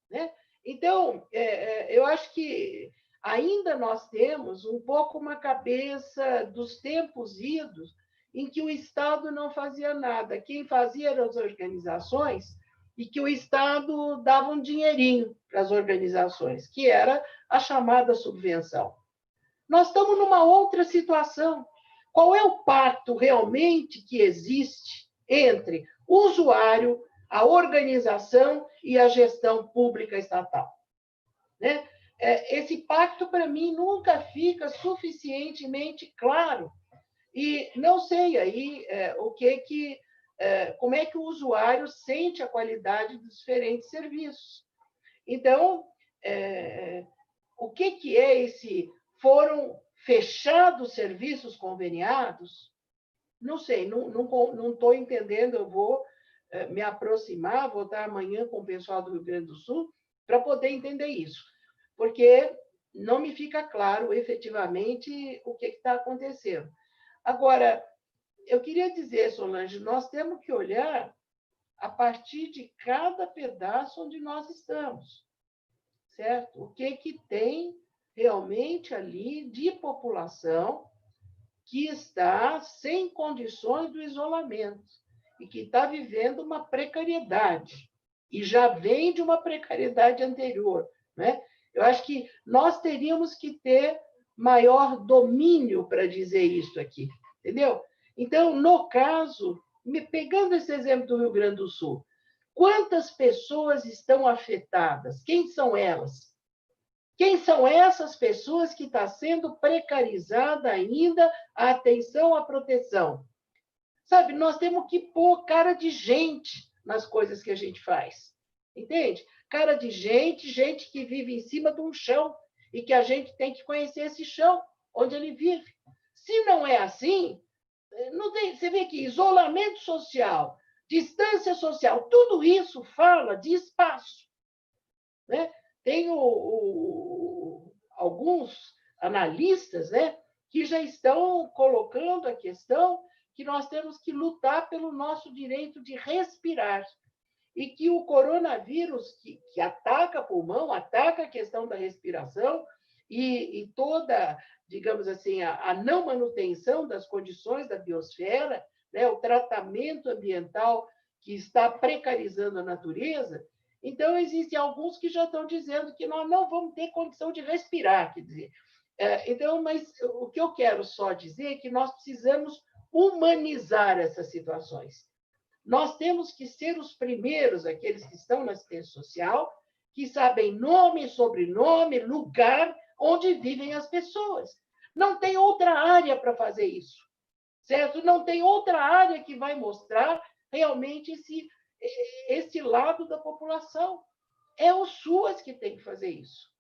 né? Então, eu acho que ainda nós temos um pouco uma cabeça dos tempos idos em que o Estado não fazia nada. Quem fazia eram as organizações e que o Estado dava um dinheirinho para as organizações, que era a chamada subvenção. Nós estamos numa outra situação. Qual é o pacto realmente que existe entre o usuário, a organização e a gestão pública estatal, né? Esse pacto, para mim, nunca fica suficientemente claro. E não sei aí como é que o usuário sente a qualidade dos diferentes serviços. Então, o que é esse? Foram fechados serviços conveniados? Não sei, não estou entendendo. Eu vou me aproximar, vou estar amanhã com o pessoal do Rio Grande do Sul para poder entender isso, porque não me fica claro efetivamente o que está acontecendo. Agora, eu queria dizer, Solange, nós temos que olhar a partir de cada pedaço onde nós estamos, certo? O que tem realmente ali de população que está sem condições do isolamento e que está vivendo uma precariedade. e já vem de uma precariedade anterior, né? Eu acho que nós teríamos que ter maior domínio para dizer isso aqui, entendeu? Então, no caso, pegando esse exemplo do Rio Grande do Sul, quantas pessoas estão afetadas? Quem são elas? Quem são essas pessoas que está sendo precarizada ainda a atenção à proteção? Sabe, nós temos que pôr cara de gente nas coisas que a gente faz, entende? Cara de gente, gente que vive em cima de um chão e que a gente tem que conhecer esse chão onde ele vive. Se não é assim, não tem, você vê que isolamento social, distância social, tudo isso fala de espaço, né? Tem alguns analistas, né, que já estão colocando a questão que nós temos que lutar pelo nosso direito de respirar e que o coronavírus, que ataca pulmão, ataca a questão da respiração e toda, digamos assim, a não manutenção das condições da biosfera, né, o tratamento ambiental que está precarizando a natureza. Então, existem alguns que já estão dizendo que nós não vamos ter condição de respirar, quer dizer. Então, mas o que eu quero só dizer é que nós precisamos humanizar essas situações. Nós temos que ser os primeiros, aqueles que estão na assistência social, que sabem nome, sobrenome, lugar onde vivem as pessoas. Não tem outra área para fazer isso, certo? Não tem outra área que vai mostrar realmente esse lado da população. É o SUAS que tem que fazer isso.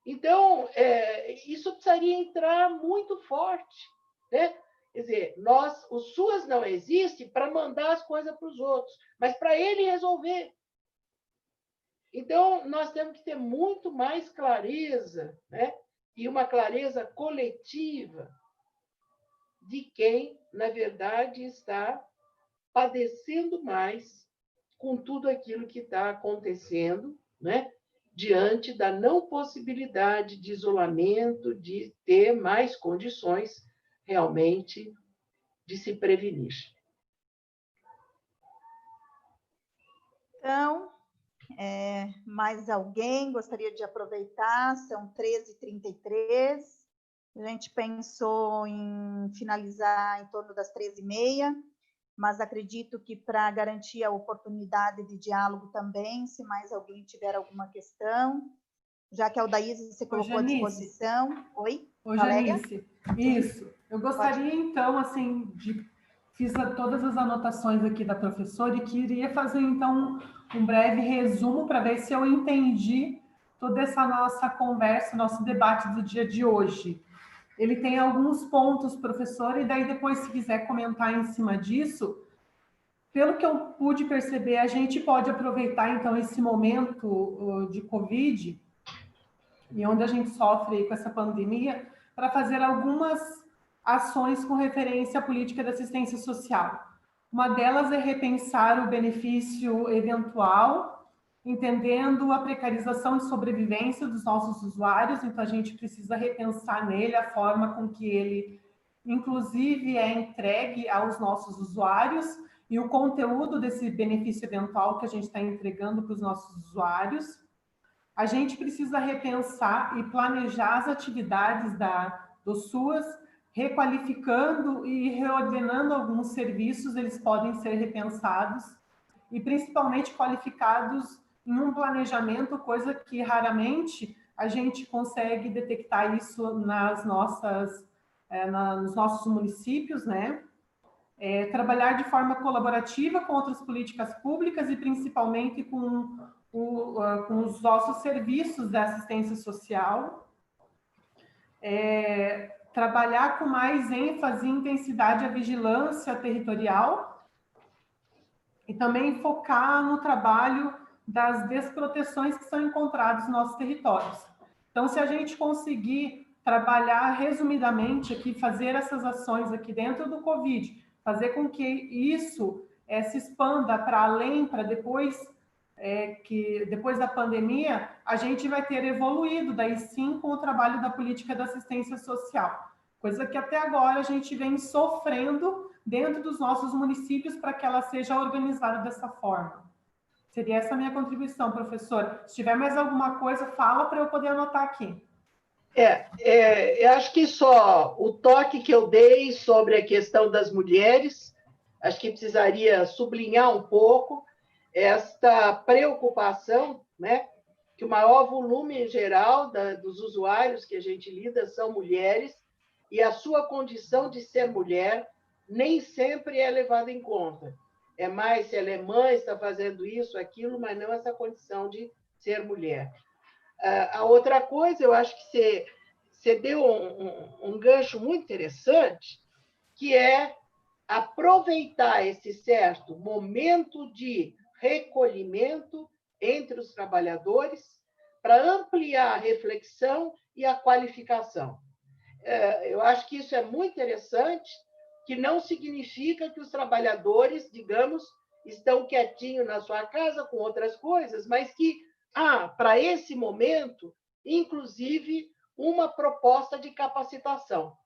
Então, isso precisaria entrar muito forte, né? Quer dizer, o SUAS não existe para mandar as coisas para os outros, mas para ele resolver. Então, nós temos que ter muito mais clareza, né? E uma clareza coletiva de quem, na verdade, está padecendo mais com tudo aquilo que está acontecendo, né? Diante da não possibilidade de isolamento, de ter mais condições realmente de se prevenir. Então, mais alguém gostaria de aproveitar? São 13h33. A gente pensou em finalizar em torno das 13h30, mas acredito que para garantir a oportunidade de diálogo também, se mais alguém tiver alguma questão, já que a Aldaísa se colocou à disposição. Oi, Janice, isso. Eu gostaria, então, assim, fiz todas as anotações aqui da professora e queria fazer, então, um breve resumo para ver se eu entendi toda essa nossa conversa, nosso debate do dia de hoje. Ele tem alguns pontos, professor, e daí depois, se quiser comentar em cima disso, pelo que eu pude perceber, a gente pode aproveitar, então, esse momento de Covid, e onde a gente sofre com essa pandemia, para fazer algumas ações com referência à política de assistência social. Uma delas é repensar o benefício eventual, entendendo a precarização de sobrevivência dos nossos usuários, então a gente precisa repensar nele a forma com que ele, inclusive, é entregue aos nossos usuários e o conteúdo desse benefício eventual que a gente está entregando para os nossos usuários. A gente precisa repensar e planejar as atividades do SUAS, requalificando e reordenando alguns serviços, eles podem ser repensados e principalmente qualificados em um planejamento, coisa que raramente a gente consegue detectar isso nos nossos municípios, né? Trabalhar de forma colaborativa com outras políticas públicas e principalmente com os nossos serviços de assistência social, trabalhar com mais ênfase e intensidade a vigilância territorial e também focar no trabalho das desproteções que são encontradas nos nossos territórios. Então, se a gente conseguir trabalhar resumidamente aqui, fazer essas ações aqui dentro do Covid, fazer com que isso se expanda para além, para depois da pandemia, a gente vai ter evoluído, daí sim, com o trabalho da política da assistência social, coisa que até agora a gente vem sofrendo dentro dos nossos municípios para que ela seja organizada dessa forma. Seria essa a minha contribuição, professor. Se tiver mais alguma coisa, fala para eu poder anotar aqui. Eu acho que só o toque que eu dei sobre a questão das mulheres, acho que precisaria sublinhar um pouco esta preocupação, né? Que o maior volume em geral dos usuários que a gente lida são mulheres, e a sua condição de ser mulher nem sempre é levada em conta. É mais se ela é mãe, está fazendo isso, aquilo, mas não essa condição de ser mulher. A outra coisa, eu acho que você deu um gancho muito interessante, que é aproveitar esse certo momento de recolhimento entre os trabalhadores para ampliar a reflexão e a qualificação. Eu acho que isso é muito interessante, que não significa que os trabalhadores, digamos, estão quietinhos na sua casa com outras coisas, mas que para esse momento, inclusive, uma proposta de capacitação.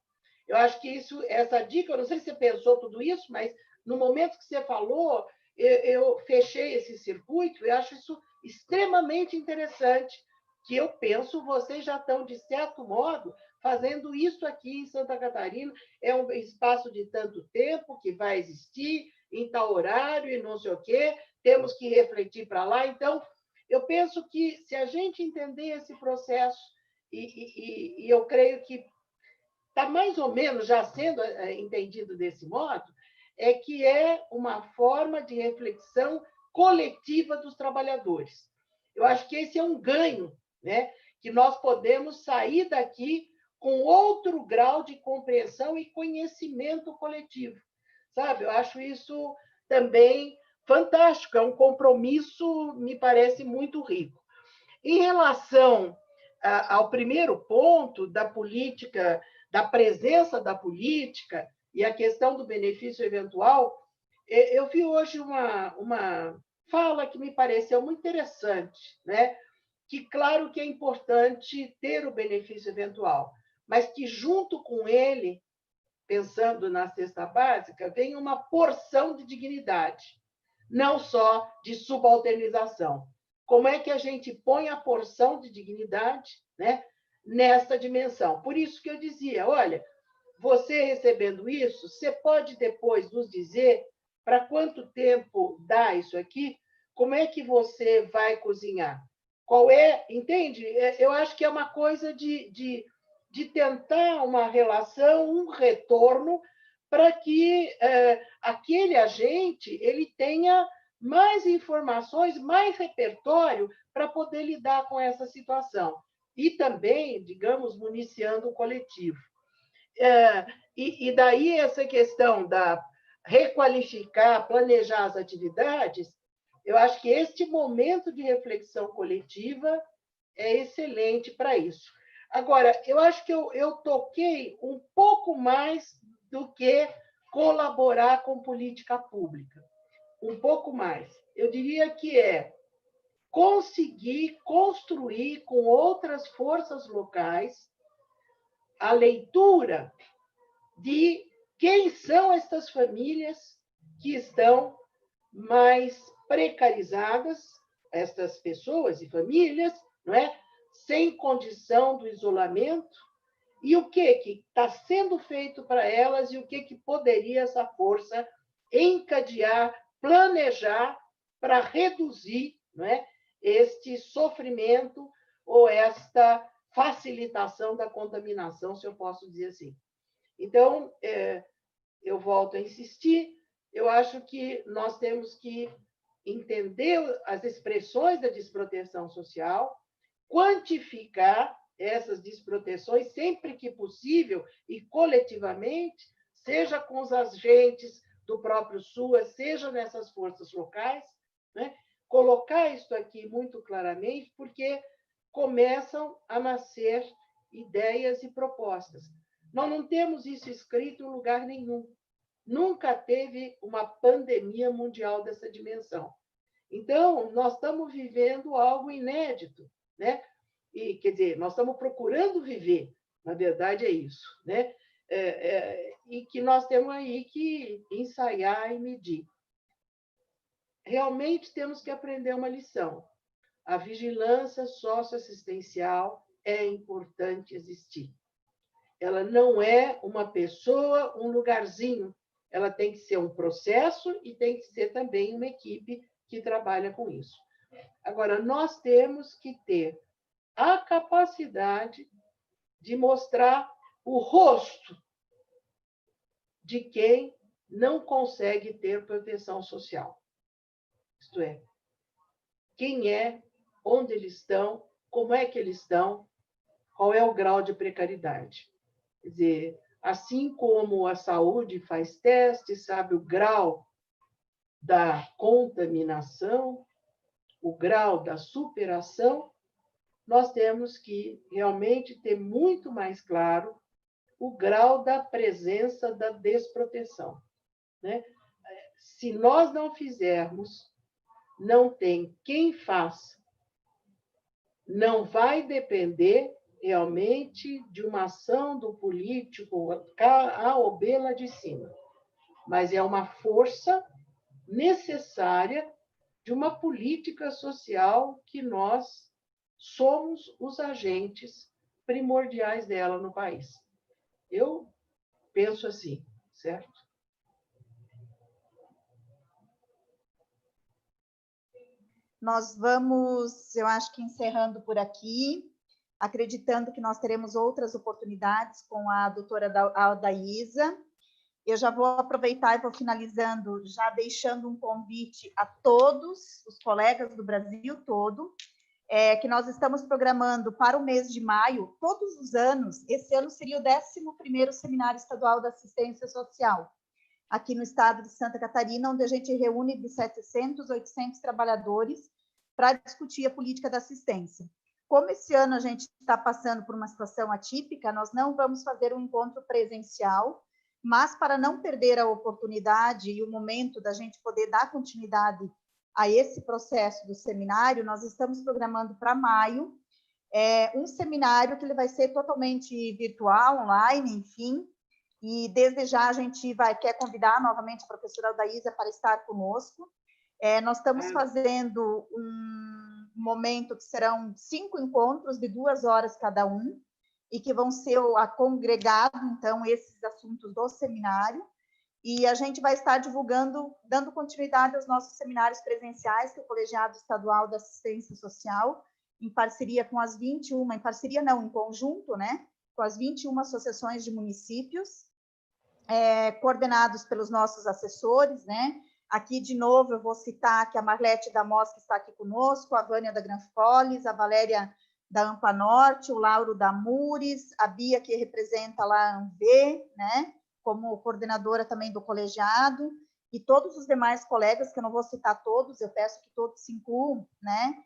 Eu acho que essa dica, eu não sei se você pensou tudo isso, mas no momento que você falou, eu fechei esse circuito e acho isso extremamente interessante, que eu penso vocês já estão, de certo modo, fazendo isso aqui em Santa Catarina. É um espaço de tanto tempo que vai existir, em tal horário e não sei o quê, temos que refletir para lá. Então, eu penso que, se a gente entender esse processo, e eu creio que está mais ou menos já sendo entendido desse modo, é que é uma forma de reflexão coletiva dos trabalhadores. Eu acho que esse é um ganho, né? Que nós podemos sair daqui com outro grau de compreensão e conhecimento coletivo, sabe? Eu acho isso também fantástico, é um compromisso, me parece, muito rico. Em relação ao primeiro ponto da política, da presença da política e a questão do benefício eventual, eu vi hoje uma fala que me pareceu muito interessante, né? Que, claro que é importante ter o benefício eventual, mas que, junto com ele, pensando na cesta básica, vem uma porção de dignidade, não só de subalternização. Como é que a gente põe a porção de dignidade, né, nessa dimensão? Por isso que eu dizia, olha, você recebendo isso, você pode depois nos dizer para quanto tempo dá isso aqui? Como é que você vai cozinhar? Qual é, entende? Eu acho que é uma coisa de tentar uma relação, um retorno, para que aquele agente ele tenha mais informações, mais repertório para poder lidar com essa situação. E também, digamos, municiando o coletivo. E daí essa questão da requalificar, planejar as atividades, eu acho que este momento de reflexão coletiva é excelente para isso. Agora, eu acho que eu toquei um pouco mais do que colaborar com política pública. Um pouco mais. Eu diria que é conseguir construir com outras forças locais a leitura de quem são estas famílias que estão mais precarizadas, estas pessoas e famílias, não é? Sem condição do isolamento, e o que está sendo feito para elas e o que poderia essa força encadear, planejar para reduzir, não é, este sofrimento ou esta facilitação da contaminação, se eu posso dizer assim. Então, eu volto a insistir, eu acho que nós temos que entender as expressões da desproteção social, quantificar essas desproteções sempre que possível e coletivamente, seja com os agentes do próprio SUAS, seja nessas forças locais, né? Colocar isso aqui muito claramente, porque começam a nascer ideias e propostas. Nós não temos isso escrito em lugar nenhum. Nunca teve uma pandemia mundial dessa dimensão. Então, nós estamos vivendo algo inédito, né? E, quer dizer, nós estamos procurando viver, na verdade é isso, né? E que nós temos aí que ensaiar e medir. realmente temos que aprender uma lição. A vigilância socioassistencial é importante existir. Ela não é uma pessoa, um lugarzinho. Ela tem que ser um processo e tem que ser também uma equipe que trabalha com isso. Agora, nós temos que ter a capacidade de mostrar o rosto de quem não consegue ter proteção social. Isto é, quem é, onde eles estão, como é que eles estão, qual é o grau de precariedade. Quer dizer, assim como a saúde faz testes, sabe o grau da contaminação, o grau da superação, nós temos que realmente ter muito mais claro o grau da presença da desproteção, né? Se nós não fizermos, não tem quem faça. Não vai depender realmente de uma ação do político A ou B lá de cima, mas é uma força necessária de uma política social que nós somos os agentes primordiais dela no país. Eu penso assim, certo? Nós vamos, eu acho que encerrando por aqui, acreditando que nós teremos outras oportunidades com a doutora Aldaísa. Eu já vou aproveitar e vou finalizando, já deixando um convite a todos os colegas do Brasil todo, que nós estamos programando para o mês de maio, todos os anos. Esse ano seria o 11º Seminário Estadual da Assistência Social, aqui no estado de Santa Catarina, onde a gente reúne de 700 a 800 trabalhadores para discutir a política da assistência. Como esse ano a gente está passando por uma situação atípica, nós não vamos fazer um encontro presencial, mas para não perder a oportunidade e o momento da gente poder dar continuidade a esse processo do seminário, nós estamos programando para maio um seminário que ele vai ser totalmente virtual, online, enfim, e desde já a gente quer convidar novamente a professora Aldaísa para estar conosco. Nós estamos fazendo um momento que serão 5 encontros de 2 horas cada um, e que vão ser congregado, então, esses assuntos do seminário, e a gente vai estar divulgando, dando continuidade aos nossos seminários presenciais, que é o Colegiado Estadual da Assistência Social, em parceria com as 21, em parceria não, em conjunto, né, com as 21 associações de municípios, coordenados pelos nossos assessores, né? Aqui, de novo, eu vou citar que a Marlete da MOS, que está aqui conosco, a Vânia da Granfolis, a Valéria da Ampa Norte, o Lauro da Mures, a Bia, que representa lá a ANV, né? Como coordenadora também do colegiado, e todos os demais colegas, que eu não vou citar todos, eu peço que todos se incluam, né?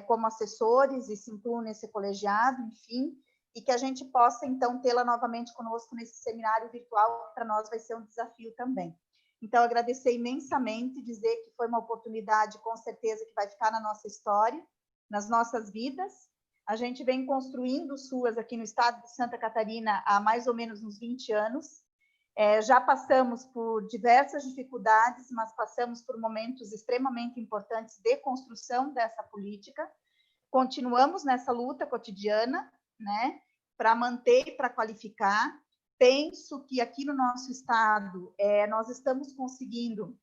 Como assessores e se incluam nesse colegiado, enfim, e que a gente possa, então, tê-la novamente conosco nesse seminário virtual, que para nós vai ser um desafio também. Então, agradecer imensamente, dizer que foi uma oportunidade, com certeza, que vai ficar na nossa história, nas nossas vidas. A gente vem construindo SUAS aqui no estado de Santa Catarina há mais ou menos uns 20 anos. Já passamos por diversas dificuldades, mas passamos por momentos extremamente importantes de construção dessa política. Continuamos nessa luta cotidiana, né, para manter e para qualificar. Penso que aqui no nosso estado nós estamos conseguindo,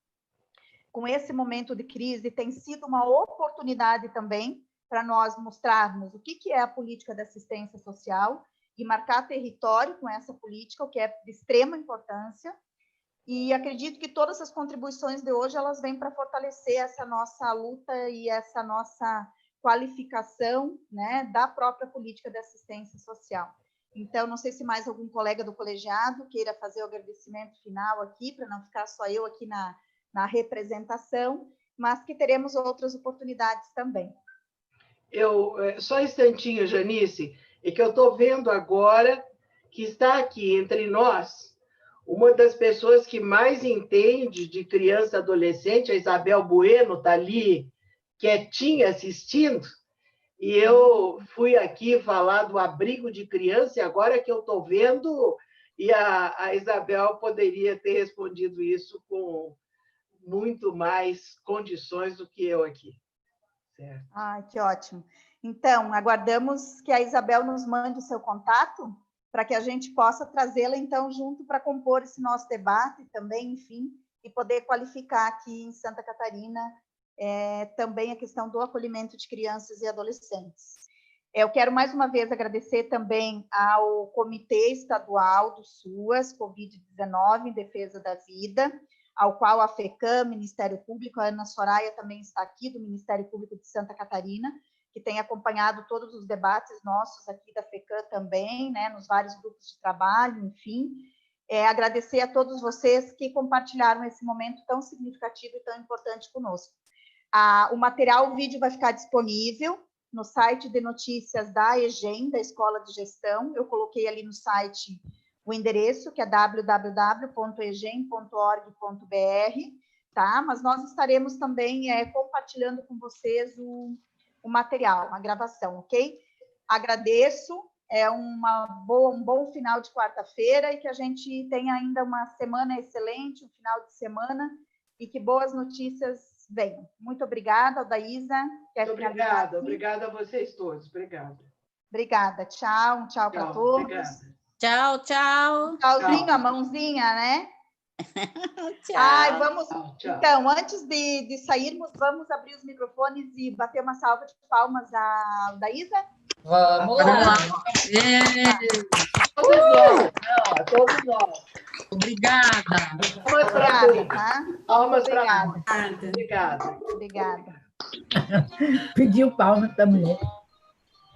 com esse momento de crise, tem sido uma oportunidade também para nós mostrarmos o que é a política de assistência social e marcar território com essa política, o que é de extrema importância. E acredito que todas as contribuições de hoje elas vêm para fortalecer essa nossa luta e essa nossa qualificação, né, da própria política de assistência social. Então, não sei se mais algum colega do colegiado queira fazer o agradecimento final aqui, para não ficar só eu aqui na representação, mas que teremos outras oportunidades também. Só um instantinho, Janice, é que eu estou vendo agora que está aqui entre nós uma das pessoas que mais entende de criança e adolescente, a Isabel Bueno, está ali quietinha assistindo, e eu fui aqui falar do abrigo de criança, e agora que eu estou vendo, e a Isabel poderia ter respondido isso muito mais condições do que eu aqui. Certo. Ai, que ótimo. Então, aguardamos que a Isabel nos mande o seu contato para que a gente possa trazê-la, então, junto para compor esse nosso debate também, enfim, e poder qualificar aqui em Santa Catarina também a questão do acolhimento de crianças e adolescentes. Eu quero mais uma vez agradecer também ao Comitê Estadual do SUAS, Covid-19, em Defesa da Vida, ao qual a FECAM, Ministério Público, a Ana Soraya também está aqui, do Ministério Público de Santa Catarina, que tem acompanhado todos os debates nossos aqui da FECAM também, né, nos vários grupos de trabalho, enfim. Agradecer a todos vocês que compartilharam esse momento tão significativo e tão importante conosco. O material, o vídeo vai ficar disponível no site de notícias da EGEM, da Escola de Gestão. Eu coloquei ali no site o endereço, que é www.egem.org.br, tá? Mas nós estaremos também compartilhando com vocês o material, a gravação, ok? Agradeço, um bom final de quarta-feira e que a gente tenha ainda uma semana excelente, um final de semana, e que boas notícias venham. Muito obrigada, Aldaísa. Obrigada a vocês todos. Obrigada. Tchau, tchau para todos. Obrigada. Tchau, tchau. Tchauzinho, a mãozinha, né? Tchau. Ai, vamos. Tchau. Então, antes de sairmos, vamos abrir os microfones e bater uma salva de palmas à Aldaísa? Vamos lá. Todos nós. Obrigada. Palmas para Obrigada. Obrigada. Obrigada. Pediu palma também.